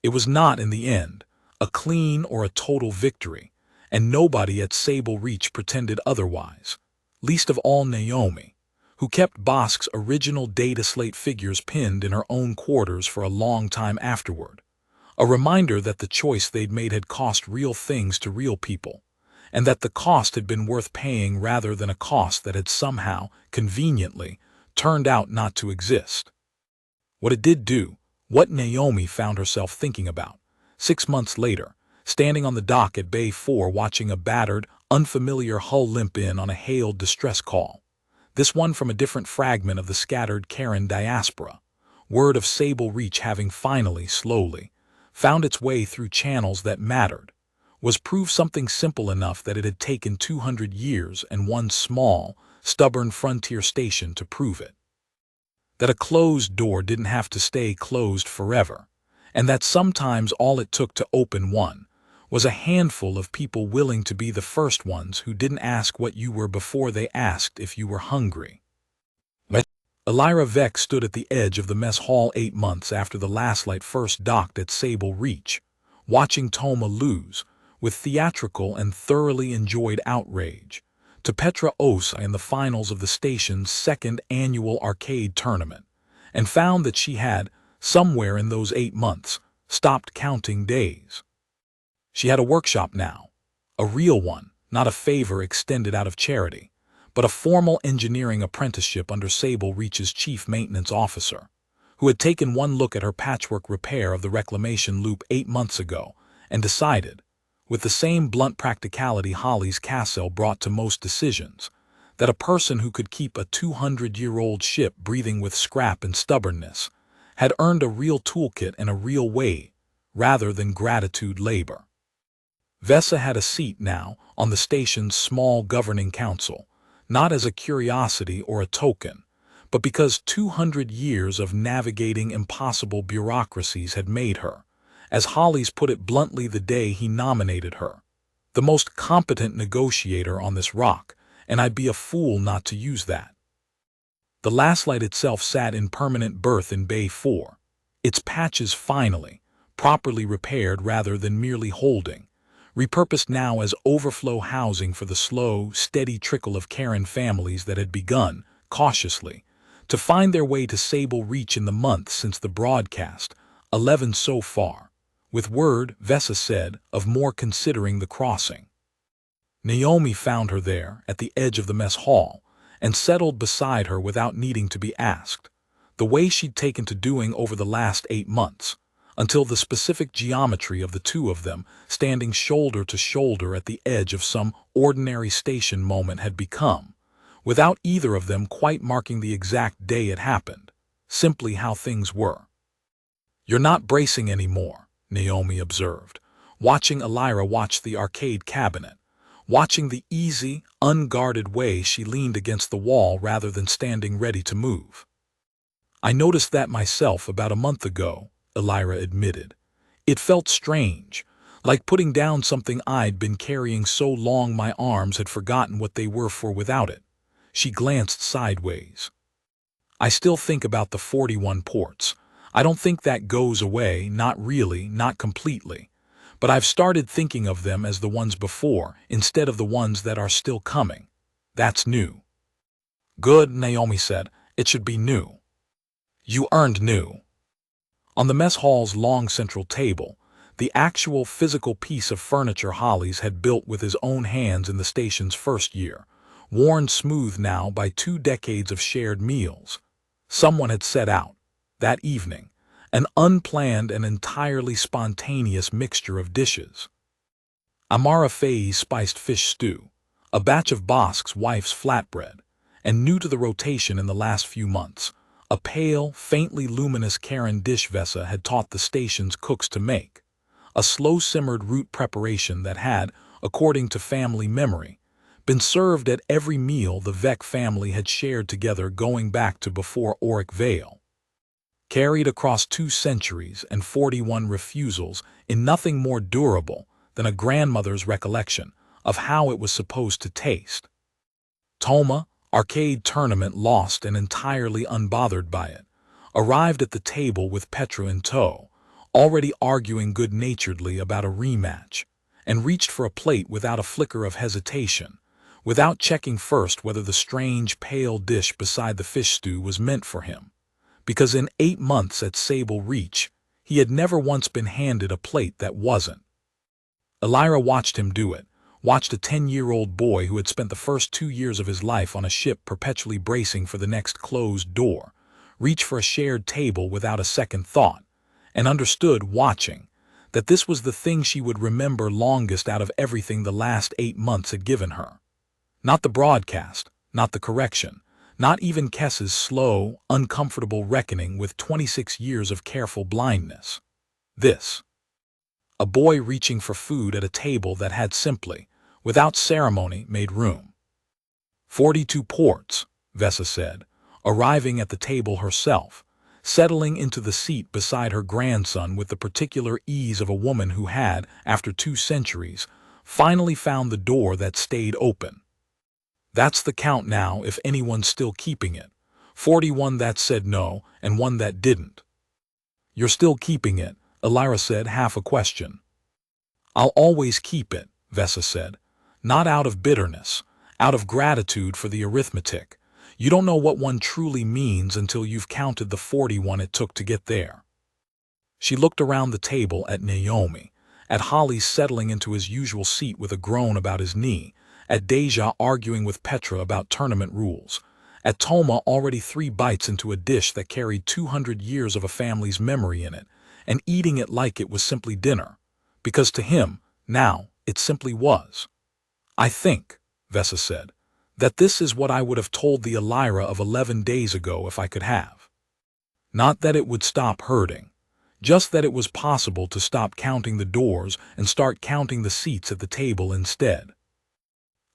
It was not, in the end, a clean or a total victory, and nobody at Sable Reach pretended otherwise, least of all Naomi, who kept Bossk's original data slate figures pinned in her own quarters for a long time afterward, a reminder that the choice they'd made had cost real things to real people, and that the cost had been worth paying rather than a cost that had somehow, conveniently, turned out not to exist. What it did do, what Naomi found herself thinking about, 6 months later, standing on the dock at Bay 4 watching a battered, unfamiliar hull limp in on a hailed distress call, this one from a different fragment of the scattered Karen diaspora, word of Sable Reach having finally, slowly, found its way through channels that mattered, was proof something simple enough that it had taken 200 years and one small, stubborn frontier station to prove it. That a closed door didn't have to stay closed forever, and that sometimes all it took to open one was a handful of people willing to be the first ones who didn't ask what you were before they asked if you were hungry. Elira Vec stood at the edge of the mess hall 8 months after the last light first docked at Sable Reach, watching Toma lose, with theatrical and thoroughly enjoyed outrage, to Petra Osa in the finals of the station's 2nd annual arcade tournament, and found that she had, somewhere in those 8 months, stopped counting days. She had a workshop now, a real one, not a favor extended out of charity, but a formal engineering apprenticeship under Sable Reach's chief maintenance officer, who had taken one look at her patchwork repair of the reclamation loop 8 months ago and decided, with the same blunt practicality Holly's Cassell brought to most decisions, that a person who could keep a 200-year-old ship breathing with scrap and stubbornness had earned a real toolkit and a real way, rather than gratitude labor. Vesa had a seat now on the station's small governing council, not as a curiosity or a token, but because 200 years of navigating impossible bureaucracies had made her, as Holly's put it bluntly the day he nominated her, the most competent negotiator on this rock, and I'd be a fool not to use that. The last light itself sat in permanent berth in Bay 4, its patches finally, properly repaired rather than merely holding, repurposed now as overflow housing for the slow, steady trickle of Karen families that had begun, cautiously, to find their way to Sable Reach in the months since the broadcast, 11 so far, with word, Vesa said, of more considering the crossing. Naomi found her there, at the edge of the mess hall, and settled beside her without needing to be asked, the way she'd taken to doing over the last 8 months, until the specific geometry of the two of them standing shoulder to shoulder at the edge of some ordinary station moment had become, without either of them quite marking the exact day it happened, simply how things were. "You're not bracing anymore," Naomi observed, watching Elira watch the arcade cabinet, watching the easy, unguarded way she leaned against the wall rather than standing ready to move. "I noticed that myself about a month ago," Elira admitted, It felt strange, like putting down something I'd been carrying so long my arms had forgotten what they were for without it. She glanced sideways. I still think about the 41 ports. I don't think that goes away, not really, not completely. But I've started thinking of them as the ones before, instead of the ones that are still coming. That's new. Good, Naomi said. It should be new. You earned new. On the mess hall's long central table, the actual physical piece of furniture Hollis had built with his own hands in the station's first year, worn smooth now by 2 decades of shared meals. Someone had set out, that evening, an unplanned and entirely spontaneous mixture of dishes. Amara Faye's spiced fish stew, a batch of Bosque's wife's flatbread, and new to the rotation in the last few months, a pale, faintly luminous Karen dish Vesa had taught the station's cooks to make, a slow-simmered root preparation that had, according to family memory, been served at every meal the Vec family had shared together going back to before Auric Vale. Carried across 2 centuries and 41 refusals in nothing more durable than a grandmother's recollection of how it was supposed to taste. Toma, arcade tournament lost and entirely unbothered by it, arrived at the table with Petra in tow, already arguing good-naturedly about a rematch, and reached for a plate without a flicker of hesitation, without checking first whether the strange, pale dish beside the fish stew was meant for him, because in 8 months at Sable Reach, he had never once been handed a plate that wasn't. Elira watched him do it, watched a 10-year-old boy who had spent the first 2 years of his life on a ship perpetually bracing for the next closed door, reach for a shared table without a second thought, and understood, watching, that this was the thing she would remember longest out of everything the last 8 months had given her. Not the broadcast, not the correction, not even Kess's slow, uncomfortable reckoning with 26 years of careful blindness. This. A boy reaching for food at a table that had simply, without ceremony, made room. 42 ports, Vesa said, arriving at the table herself, settling into the seat beside her grandson with the particular ease of a woman who had, after 2 centuries, finally found the door that stayed open. That's the count now if anyone's still keeping it. 41 that said no, and 1 that didn't. You're still keeping it, Elira said, half a question. I'll always keep it, Vesa said. Not out of bitterness, out of gratitude for the arithmetic. You don't know what 1 truly means until you've counted the 41 it took to get there. She looked around the table at Naomi, at Hollis settling into his usual seat with a groan about his knee, at Deja arguing with Petra about tournament rules, at Toma already 3 bites into a dish that carried 200 years of a family's memory in it, and eating it like it was simply dinner, because to him, now, it simply was. I think, Vesa said, that this is what I would have told the Elira of 11 days ago if I could have. Not that it would stop hurting, just that it was possible to stop counting the doors and start counting the seats at the table instead.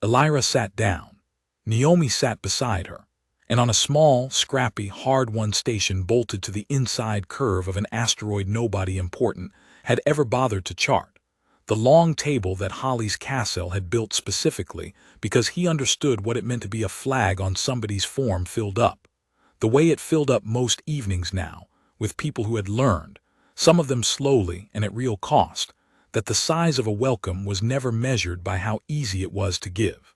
Elira sat down. Naomi sat beside her, and on a small, scrappy, hard-won station bolted to the inside curve of an asteroid nobody important had ever bothered to chart, the long table that Hollis Cassell had built specifically because he understood what it meant to be a flag on somebody's form filled up, the way it filled up most evenings now, with people who had learned, some of them slowly and at real cost, that the size of a welcome was never measured by how easy it was to give.